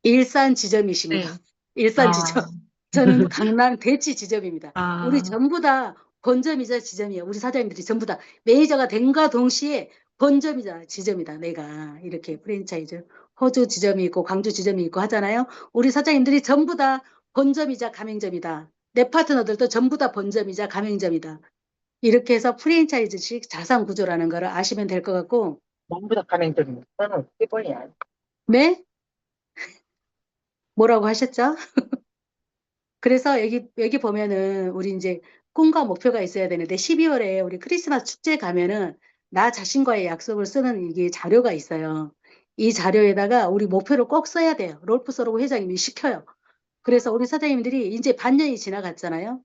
일산 네. 지점이십니다. 일산 아, 지점. 저는 강남 대치 지점입니다. 우리 아, 전부 다 본점이자 지점이에요. 우리 사장님들이 전부 다 매니저가 된과 동시에 본점이자 지점이다. 내가 이렇게 프랜차이즈 호주 지점이 있고 광주 지점이 있고 하잖아요. 우리 사장님들이 전부 다 본점이자 가맹점이다. 내 파트너들도 전부 다 본점이자 가맹점이다. 이렇게 해서 프랜차이즈식 자산 구조라는 거를 아시면 될 것 같고, 전부 다 가맹점입니다. 저는 기본이야. 네? 뭐라고 하셨죠? 그래서 여기 보면은 우리 이제 꿈과 목표가 있어야 되는데 12월에 우리 크리스마스 축제 가면은 나 자신과의 약속을 쓰는 이게 자료가 있어요. 이 자료에다가 우리 목표를 꼭 써야 돼요. 롤프 서로고 회장님이 시켜요. 그래서 우리 사장님들이 이제 반년이 지나갔잖아요.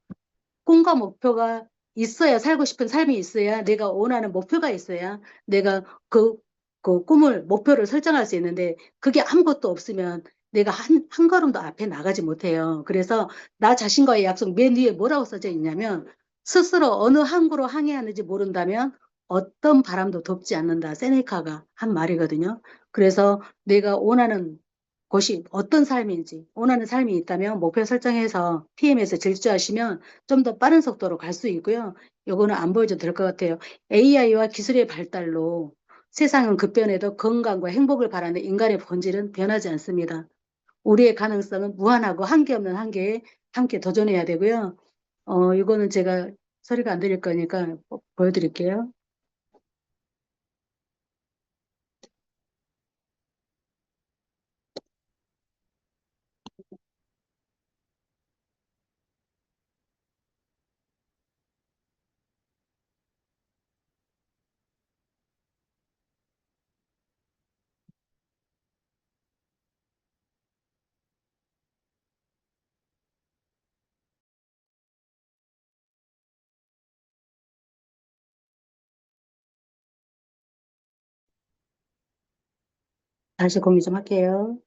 꿈과 목표가 있어야 살고 싶은 삶이 있어야 내가 원하는 목표가 있어야 내가 그 꿈을 목표를 설정할 수 있는데 그게 아무것도 없으면 내가 한 걸음도 앞에 나가지 못해요. 그래서 나 자신과의 약속 맨 위에 뭐라고 써져 있냐면 스스로 어느 항구로 항해하는지 모른다면 어떤 바람도 덮지 않는다. 세네카가 한 말이거든요. 그래서 내가 원하는 곳이 어떤 삶인지 원하는 삶이 있다면 목표 설정해서 PM에서 질주하시면 좀 더 빠른 속도로 갈 수 있고요. 요거는 안 보여줘도 될 것 같아요. AI와 기술의 발달로 세상은 급변해도 건강과 행복을 바라는 인간의 본질은 변하지 않습니다. 우리의 가능성은 무한하고 한계 없는 한계에 함께 도전해야 되고요. 이거는 제가 소리가 안 들릴 거니까 보여드릴게요. 다시 공유 좀 할게요.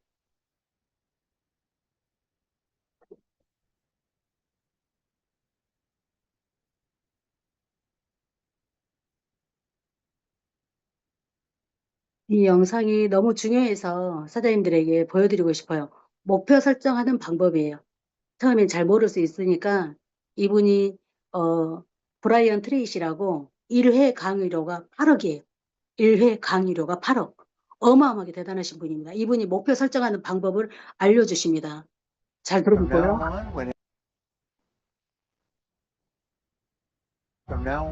이 영상이 너무 중요해서 사장님들에게 보여드리고 싶어요. 목표 설정하는 방법이에요. 처음엔 잘 모를 수 있으니까 이분이 브라이언 트레이시라고 1회 강의료가 8억이에요. 1회 강의료가 8억. 어마어마하게 대단하신 분입니다. 이분이 목표 설정하는 방법을 알려주십니다. 잘 From now 들어볼까요?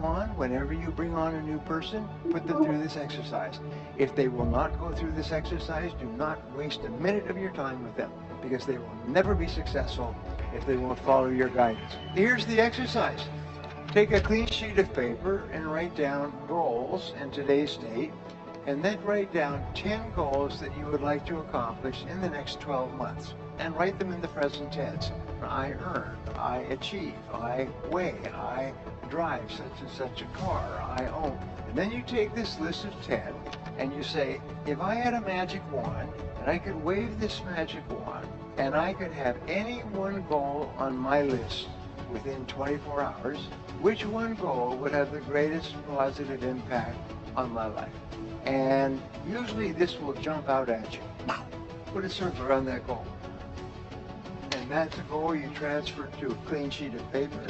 on, whenever you bring on a new person, put them through this exercise. If they will not go through this exercise, do not waste a minute of your time with them, because they will never be successful if they won't follow your guidance. Here's the exercise. Take a clean sheet of paper and write down goals in today's state, and then write down 10 goals that you would like to accomplish in the next 12 months, and write them in the present tense. I earn, I achieve, I weigh, I drive such and such a car, I own. And then you take this list of 10 and you say, if I had a magic wand and I could wave this magic wand and I could have any one goal on my list within 24 hours, which one goal would have the greatest positive impact on my life? And usually this will jump out at you. Put a circle around that goal. And that's a goal you transfer to a clean sheet of paper,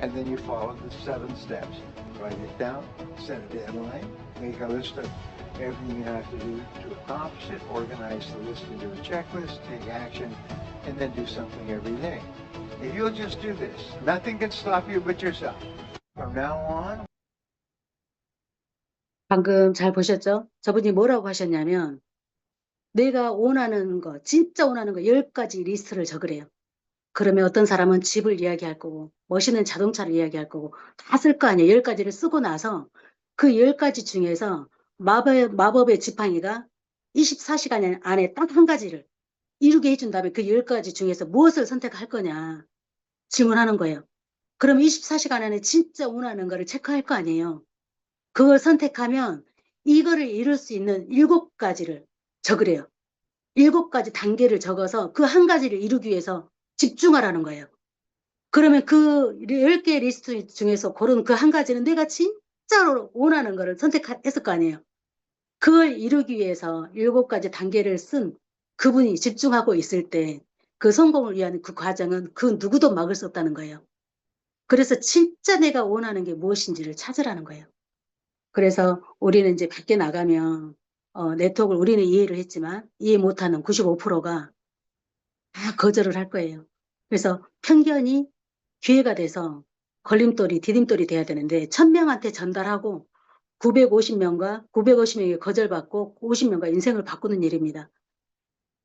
and then you follow the 7 steps. Write it down, set a deadline, make a list of everything you have to do to accomplish it, organize the list into a checklist, take action, and then do something every day. If you'll just do this, nothing can stop you but yourself. From now on, 방금 잘 보셨죠? 저분이 뭐라고 하셨냐면 내가 원하는 거, 진짜 원하는 거 10가지 리스트를 적으래요. 그러면 어떤 사람은 집을 이야기할 거고 멋있는 자동차를 이야기할 거고 다 쓸 거 아니에요. 10가지를 쓰고 나서 그 10가지 중에서 마법의 지팡이가 24시간 안에 딱 한 가지를 이루게 해준 다음에 그 10가지 중에서 무엇을 선택할 거냐 질문하는 거예요. 그럼 24시간 안에 진짜 원하는 거를 체크할 거 아니에요. 그걸 선택하면 이거를 이룰 수 있는 7가지를 적으래요. 7가지 단계를 적어서 그 한 가지를 이루기 위해서 집중하라는 거예요. 그러면 그 10개 리스트 중에서 고른 그 한 가지는 내가 진짜로 원하는 거를 선택했을 거 아니에요. 그걸 이루기 위해서 7가지 단계를 쓴 그분이 집중하고 있을 때 그 성공을 위한 그 과정은 그 누구도 막을 수 없다는 거예요. 그래서 진짜 내가 원하는 게 무엇인지를 찾으라는 거예요. 그래서 우리는 이제 밖에 나가면 네트워크를 우리는 이해를 했지만 이해 못하는 95%가 다 거절을 할 거예요. 그래서 편견이 기회가 돼서 걸림돌이 디딤돌이 돼야 되는데 1000명한테 전달하고 950명이 거절받고 50명과 인생을 바꾸는 일입니다.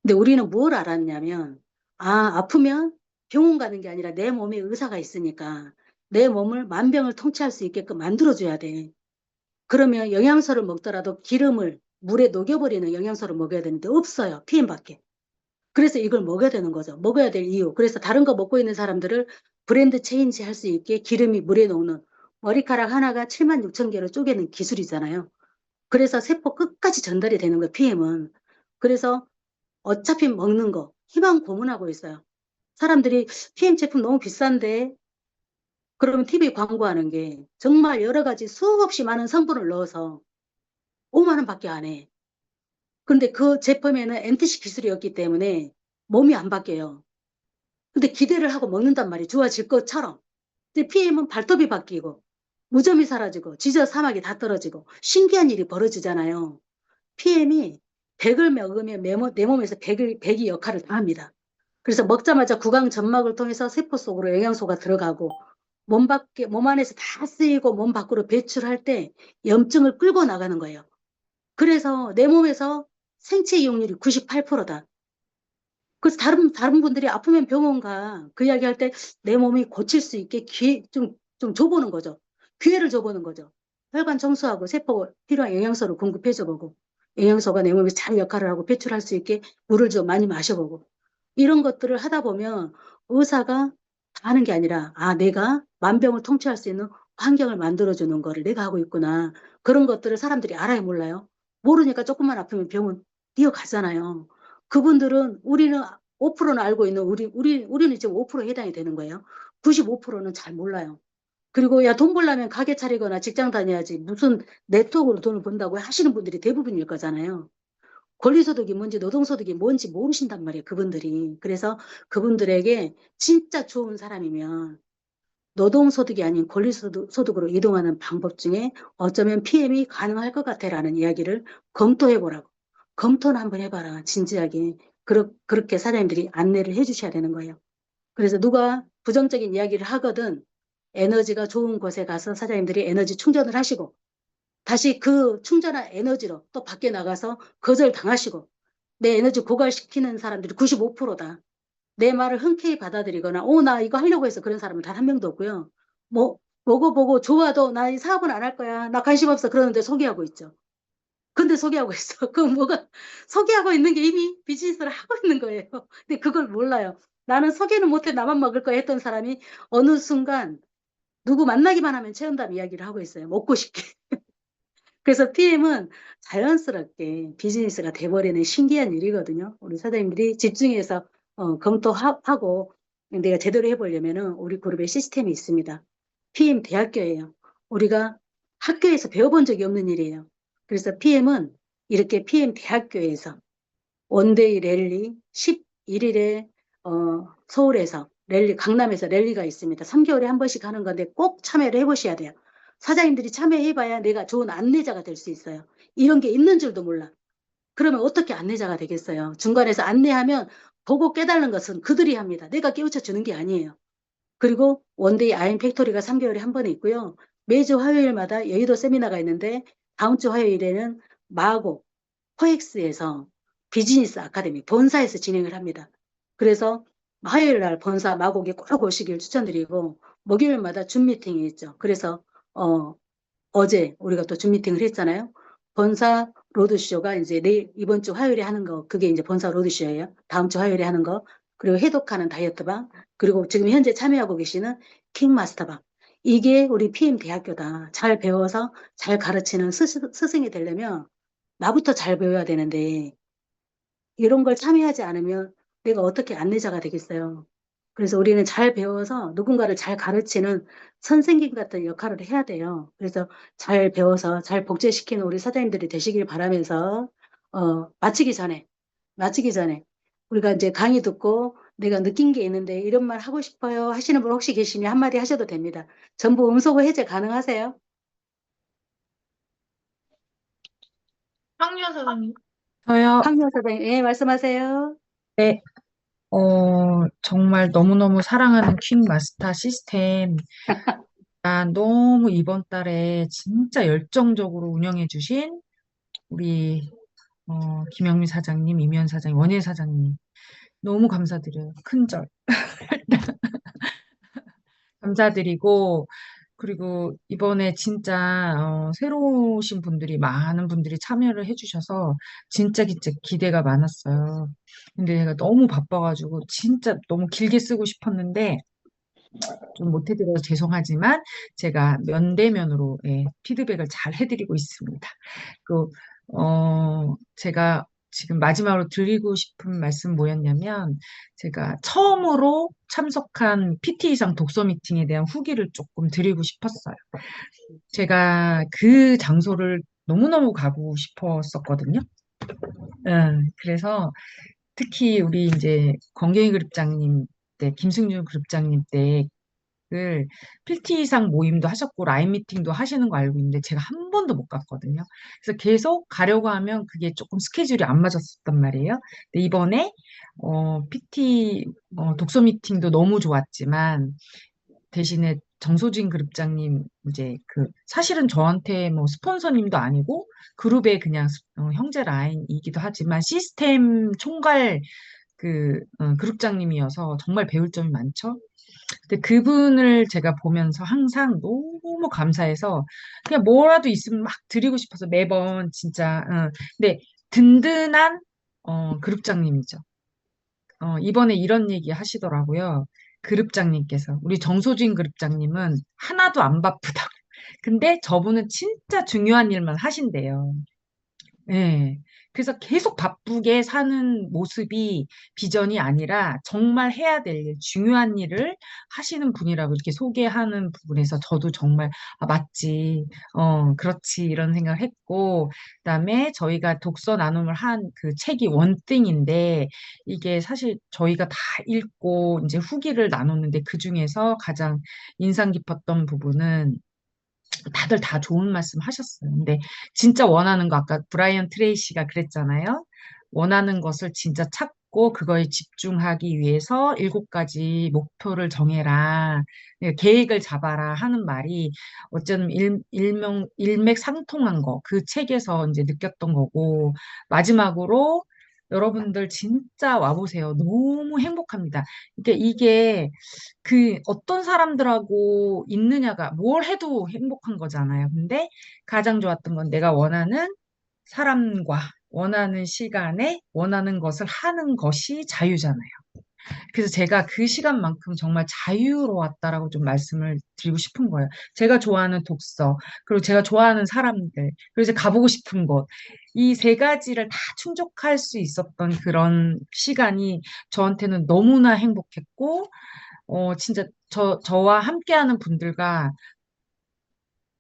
근데 우리는 뭘 알았냐면 아프면 병원 가는 게 아니라 내 몸에 의사가 있으니까 내 몸을 만병을 통치할 수 있게끔 만들어줘야 돼. 그러면 영양소를 먹더라도 기름을 물에 녹여버리는 영양소를 먹어야 되는데 없어요. PM밖에. 그래서 이걸 먹어야 되는 거죠. 먹어야 될 이유. 그래서 다른 거 먹고 있는 사람들을 브랜드 체인지 할 수 있게 기름이 물에 녹는 머리카락 하나가 76,000개로 쪼개는 기술이잖아요. 그래서 세포 끝까지 전달이 되는 거예요. PM은. 그래서 어차피 먹는 거 희망 고문하고 있어요. 사람들이 PM 제품 너무 비싼데 그러면 TV 광고하는 게 정말 여러 가지 수없이 많은 성분을 넣어서 5만 원밖에 안 해. 근데 그 제품에는 NTC 기술이었기 때문에 몸이 안 바뀌어요. 근데 기대를 하고 먹는단 말이에요. 좋아질 것처럼. 근데 PM은 발톱이 바뀌고 무좀이 사라지고 지저 사막이 다 떨어지고 신기한 일이 벌어지잖아요. PM이 100을 먹으면 내 몸에서 100이 역할을 다 합니다. 그래서 먹자마자 구강 점막을 통해서 세포 속으로 영양소가 들어가고 몸 안에서 다 쓰이고 몸 밖으로 배출할 때 염증을 끌고 나가는 거예요. 그래서 내 몸에서 생체 이용률이 98%다. 그래서 다른 분들이 아프면 병원 가. 그 이야기 할 때 내 몸이 고칠 수 있게 좀 줘보는 거죠. 기회를 줘보는 거죠. 혈관 청소하고 세포 필요한 영양소를 공급해줘보고, 영양소가 내 몸에 잘 역할을 하고 배출할 수 있게 물을 좀 많이 마셔보고, 이런 것들을 하다 보면 의사가 다 하는 게 아니라, 아, 내가 만병을 통치할 수 있는 환경을 만들어주는 거를 내가 하고 있구나. 그런 것들을 사람들이 알아요, 몰라요? 모르니까 조금만 아프면 병원 뛰어가잖아요. 그분들은 우리는 5%는 알고 있는 우리는 지금 5%에 해당이 되는 거예요. 95%는 잘 몰라요. 그리고 야, 돈 벌려면 가게 차리거나 직장 다녀야지 무슨 네트워크로 돈을 번다고 하시는 분들이 대부분일 거잖아요. 권리소득이 뭔지 노동소득이 뭔지 모르신단 말이에요, 그분들이. 그래서 그분들에게 진짜 좋은 사람이면 노동소득이 아닌 권리소득으로 이동하는 방법 중에 어쩌면 PM이 가능할 것 같아라는 이야기를 검토해보라고. 검토는 한번 해봐라, 진지하게. 그렇게 사장님들이 안내를 해주셔야 되는 거예요. 그래서 누가 부정적인 이야기를 하거든 에너지가 좋은 곳에 가서 사장님들이 에너지 충전을 하시고 다시 그 충전한 에너지로 또 밖에 나가서 거절당하시고 내 에너지 고갈시키는 사람들이 95%다. 내 말을 흔쾌히 받아들이거나 나 이거 하려고 해서 그런 사람은 단 한 명도 없고요. 보고 좋아도 나 이 사업은 안 할 거야. 나 관심 없어. 그러는데 소개하고 있죠. 근데 소개하고 있어. 소개하고 있는 게 이미 비즈니스를 하고 있는 거예요. 근데 그걸 몰라요. 나는 소개는 못해 나만 먹을 거야 했던 사람이 어느 순간 누구 만나기만 하면 체험담 이야기를 하고 있어요. 먹고 싶게. 그래서 PM은 자연스럽게 비즈니스가 돼버리는 신기한 일이거든요. 우리 사장님들이 집중해서 검토하고 내가 제대로 해보려면은 우리 그룹에 시스템이 있습니다. PM 대학교예요. 우리가 학교에서 배워본 적이 없는 일이에요. 그래서 PM은 이렇게 PM 대학교에서 원데이 랠리 11일에 서울에서 강남에서 랠리가 있습니다. 3개월에 한 번씩 하는 건데 꼭 참여를 해보셔야 돼요. 사장님들이 참여해봐야 내가 좋은 안내자가 될 수 있어요. 이런 게 있는 줄도 몰라. 그러면 어떻게 안내자가 되겠어요? 중간에서 안내하면 보고 깨달는 것은 그들이 합니다. 내가 깨우쳐 주는 게 아니에요. 그리고 원데이 아임 팩토리가 3개월에 한 번 있고요. 매주 화요일마다 여의도 세미나가 있는데 다음 주 화요일에는 마곡 코엑스에서 비즈니스 아카데미 본사에서 진행을 합니다. 그래서 화요일 날 본사 마곡에 꼭 오시길 추천드리고 목요일마다 줌 미팅이 있죠. 그래서 어제 우리가 또 줌 미팅을 했잖아요. 본사 로드쇼가 이제 이번 주 화요일에 하는 거, 그게 이제 본사 로드쇼예요. 다음 주 화요일에 하는 거. 그리고 해독하는 다이어트방. 그리고 지금 현재 참여하고 계시는 킹마스터방. 이게 우리 PM 대학교다. 잘 배워서 잘 가르치는 스승이 되려면 나부터 잘 배워야 되는데 이런 걸 참여하지 않으면 내가 어떻게 안내자가 되겠어요. 그래서 우리는 잘 배워서 누군가를 잘 가르치는 선생님 같은 역할을 해야 돼요. 그래서 잘 배워서 잘 복제시키는 우리 사장님들이 되시길 바라면서 마치기 전에 우리가 이제 강의 듣고 내가 느낀 게 있는데 이런 말 하고 싶어요 하시는 분 혹시 계시면 한마디 하셔도 됩니다. 전부 음소거 해제 가능하세요? 황유아 사장님. 저요. 황경 사장님, 예, 말씀하세요. 네. 정말 너무너무 사랑하는 퀸 마스터 시스템. 난 너무 이번 달에 진짜 열정적으로 운영해 주신 우리 김영미 사장님, 이면 사장님, 원예 사장님 너무 감사드려요. 큰절 감사드리고 그리고 이번에 진짜 새로 오신 분들이 많은 분들이 참여를 해주셔서 진짜 기대가 많았어요. 근데 제가 너무 바빠가지고 진짜 너무 길게 쓰고 싶었는데 좀 못해드려서 죄송하지만 제가 면대면으로 피드백을 잘 해드리고 있습니다. 그, 제가 지금 마지막으로 드리고 싶은 말씀 뭐였냐면 제가 처음으로 참석한 PT 이상 독서 미팅에 대한 후기를 조금 드리고 싶었어요. 제가 그 장소를 너무너무 가고 싶었었거든요. 그래서 특히 우리 이제 권경희 그룹장님 때, 김승준 그룹장님 때 필티 이상 모임도 하셨고 라인 미팅도 하시는 거 알고 있는데 제가 한 번도 못 갔거든요. 그래서 계속 가려고 하면 그게 조금 스케줄이 안 맞았었단 말이에요. 근데 이번에 PT 독서 미팅도 너무 좋았지만 대신에 정소진 그룹장님 이제 그 사실은 저한테 뭐 스폰서님도 아니고 그룹의 그냥 형제 라인이기도 하지만 시스템 총괄 그룹장님이어서 정말 배울 점이 많죠. 근데 그분을 제가 보면서 항상 너무 감사해서 그냥 뭐라도 있으면 막 드리고 싶어서 매번 진짜 근데 든든한 그룹장님이죠. 이번에 이런 얘기 하시더라고요. 그룹장님께서 우리 정소진 그룹장님은 하나도 안 바쁘다고. 근데 저분은 진짜 중요한 일만 하신대요. 네. 그래서 계속 바쁘게 사는 모습이 비전이 아니라 정말 해야 될 일, 중요한 일을 하시는 분이라고 이렇게 소개하는 부분에서 저도 정말, 아, 맞지. 그렇지. 이런 생각을 했고, 그다음에 저희가 독서 나눔을 한 그 책이 원띵인데, 이게 사실 저희가 다 읽고 이제 후기를 나눴는데 그 중에서 가장 인상 깊었던 부분은 다들 다 좋은 말씀 하셨어요. 근데 진짜 원하는 거 아까 브라이언 트레이시가 그랬잖아요. 원하는 것을 진짜 찾고 그거에 집중하기 위해서 7가지 목표를 정해라. 계획을 잡아라 하는 말이 어쩌면 일맥상통한 거, 그 책에서 이제 느꼈던 거고, 마지막으로 여러분들 진짜 와보세요. 너무 행복합니다. 이게 그 어떤 사람들하고 있느냐가 뭘 해도 행복한 거잖아요. 근데 가장 좋았던 건 내가 원하는 사람과 원하는 시간에 원하는 것을 하는 것이 자유잖아요. 그래서 제가 그 시간만큼 정말 자유로웠다라고 좀 말씀을 드리고 싶은 거예요. 제가 좋아하는 독서, 그리고 제가 좋아하는 사람들, 그리고 이제 가보고 싶은 곳, 이 3가지를 다 충족할 수 있었던 그런 시간이 저한테는 너무나 행복했고, 진짜 저와 함께하는 분들과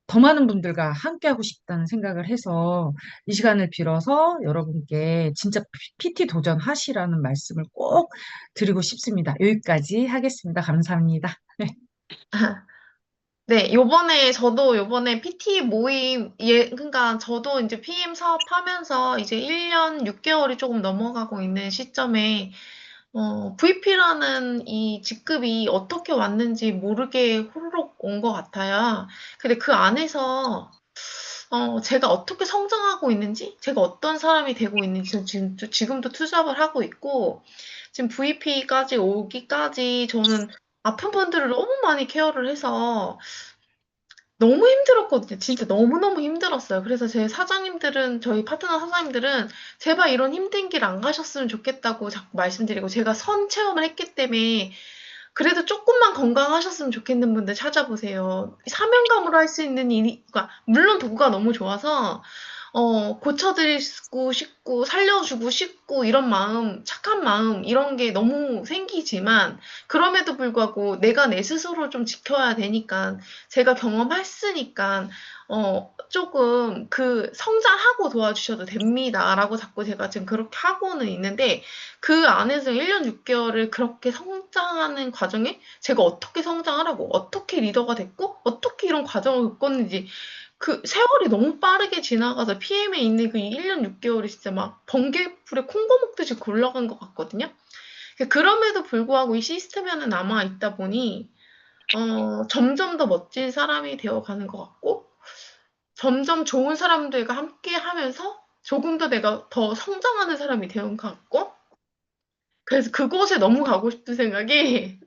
더 많은 분들과 함께하고 싶다는 생각을 해서 이 시간을 빌어서 여러분께 진짜 PT 도전하시라는 말씀을 꼭 드리고 싶습니다. 여기까지 하겠습니다. 감사합니다. 네. 네, 저도 요번에 PT 모임, 그러니까 저도 이제 PM 사업하면서 이제 1년 6개월이 조금 넘어가고 있는 시점에, VP라는 이 직급이 어떻게 왔는지 모르게 호로록 온 것 같아요. 근데 그 안에서, 제가 어떻게 성장하고 있는지, 제가 어떤 사람이 되고 있는지 지금도 투잡을 하고 있고, 지금 VP까지 오기까지 저는 아픈 분들을 너무 많이 케어를 해서, 너무 힘들었거든요. 진짜 너무너무 힘들었어요. 그래서 제 사장님들은, 저희 파트너 사장님들은 제발 이런 힘든 길 안 가셨으면 좋겠다고 자꾸 말씀드리고, 제가 선 체험을 했기 때문에 그래도 조금만 건강하셨으면 좋겠는 분들 찾아보세요. 사명감으로 할 수 있는 일이, 그러니까 물론 도구가 너무 좋아서 고쳐드리고 싶고, 살려주고 싶고, 이런 마음, 착한 마음, 이런 게 너무 생기지만, 그럼에도 불구하고 내가 내 스스로 좀 지켜야 되니까, 제가 경험했으니까, 조금 성장하고 도와주셔도 됩니다. 라고 자꾸 제가 지금 그렇게 하고는 있는데, 그 안에서 1년 6개월을 그렇게 성장하는 과정에 제가 어떻게 성장하라고, 어떻게 리더가 됐고, 어떻게 이런 과정을 겪었는지, 그 세월이 너무 빠르게 지나가서 PM에 있는 그 1년 6개월이 진짜 막 번개불에 콩고 먹듯이 굴러간 것 같거든요. 그럼에도 불구하고 이 시스템 안에 남아 있다 보니 점점 더 멋진 사람이 되어가는 것 같고, 점점 좋은 사람들과 함께 하면서 조금 더 내가 더 성장하는 사람이 되는 것 같고, 그래서 그곳에 너무 가고 싶은 생각이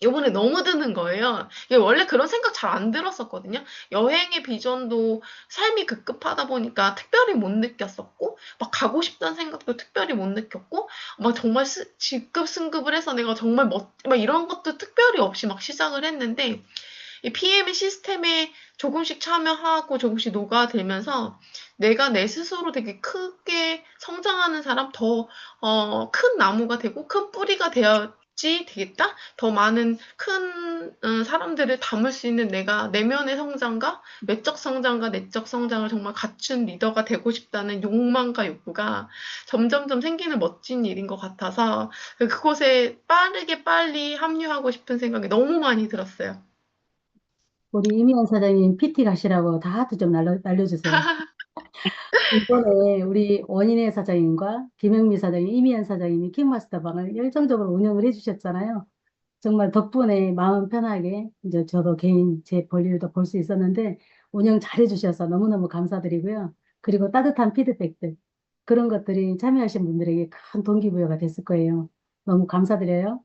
이번에 너무 드는 거예요. 이게 원래 그런 생각 잘 안 들었었거든요. 여행의 비전도 삶이 급급하다 보니까 특별히 못 느꼈었고, 막 가고 싶다는 생각도 특별히 못 느꼈고, 막 정말 직급 승급을 해서 내가 정말 막 이런 것도 특별히 없이 막 시작을 했는데, 이 PM의 시스템에 조금씩 참여하고 조금씩 녹아들면서 내가 내 스스로 되게 크게 성장하는 사람, 더 큰 나무가 되고 큰 뿌리가 되었지 되겠다? 더 많은 큰 사람들을 담을 수 있는 내가 내면의 성장과 외적 성장과 내적 성장을 정말 갖춘 리더가 되고 싶다는 욕망과 욕구가 점점점 생기는 멋진 일인 것 같아서 그곳에 빨리 합류하고 싶은 생각이 너무 많이 들었어요. 우리 이미연 사장님 PT 가시라고 다들 좀 날려주세요. 이번에 우리 원인혜 사장님과 김영미 사장님, 이미연 사장님이 킹마스터 방을 열정적으로 운영을 해주셨잖아요. 정말 덕분에 마음 편하게 이제 저도 개인 제 볼일도 볼 수 있었는데 운영 잘해 주셔서 너무너무 감사드리고요. 그리고 따뜻한 피드백들 그런 것들이 참여하신 분들에게 큰 동기부여가 됐을 거예요. 너무 감사드려요.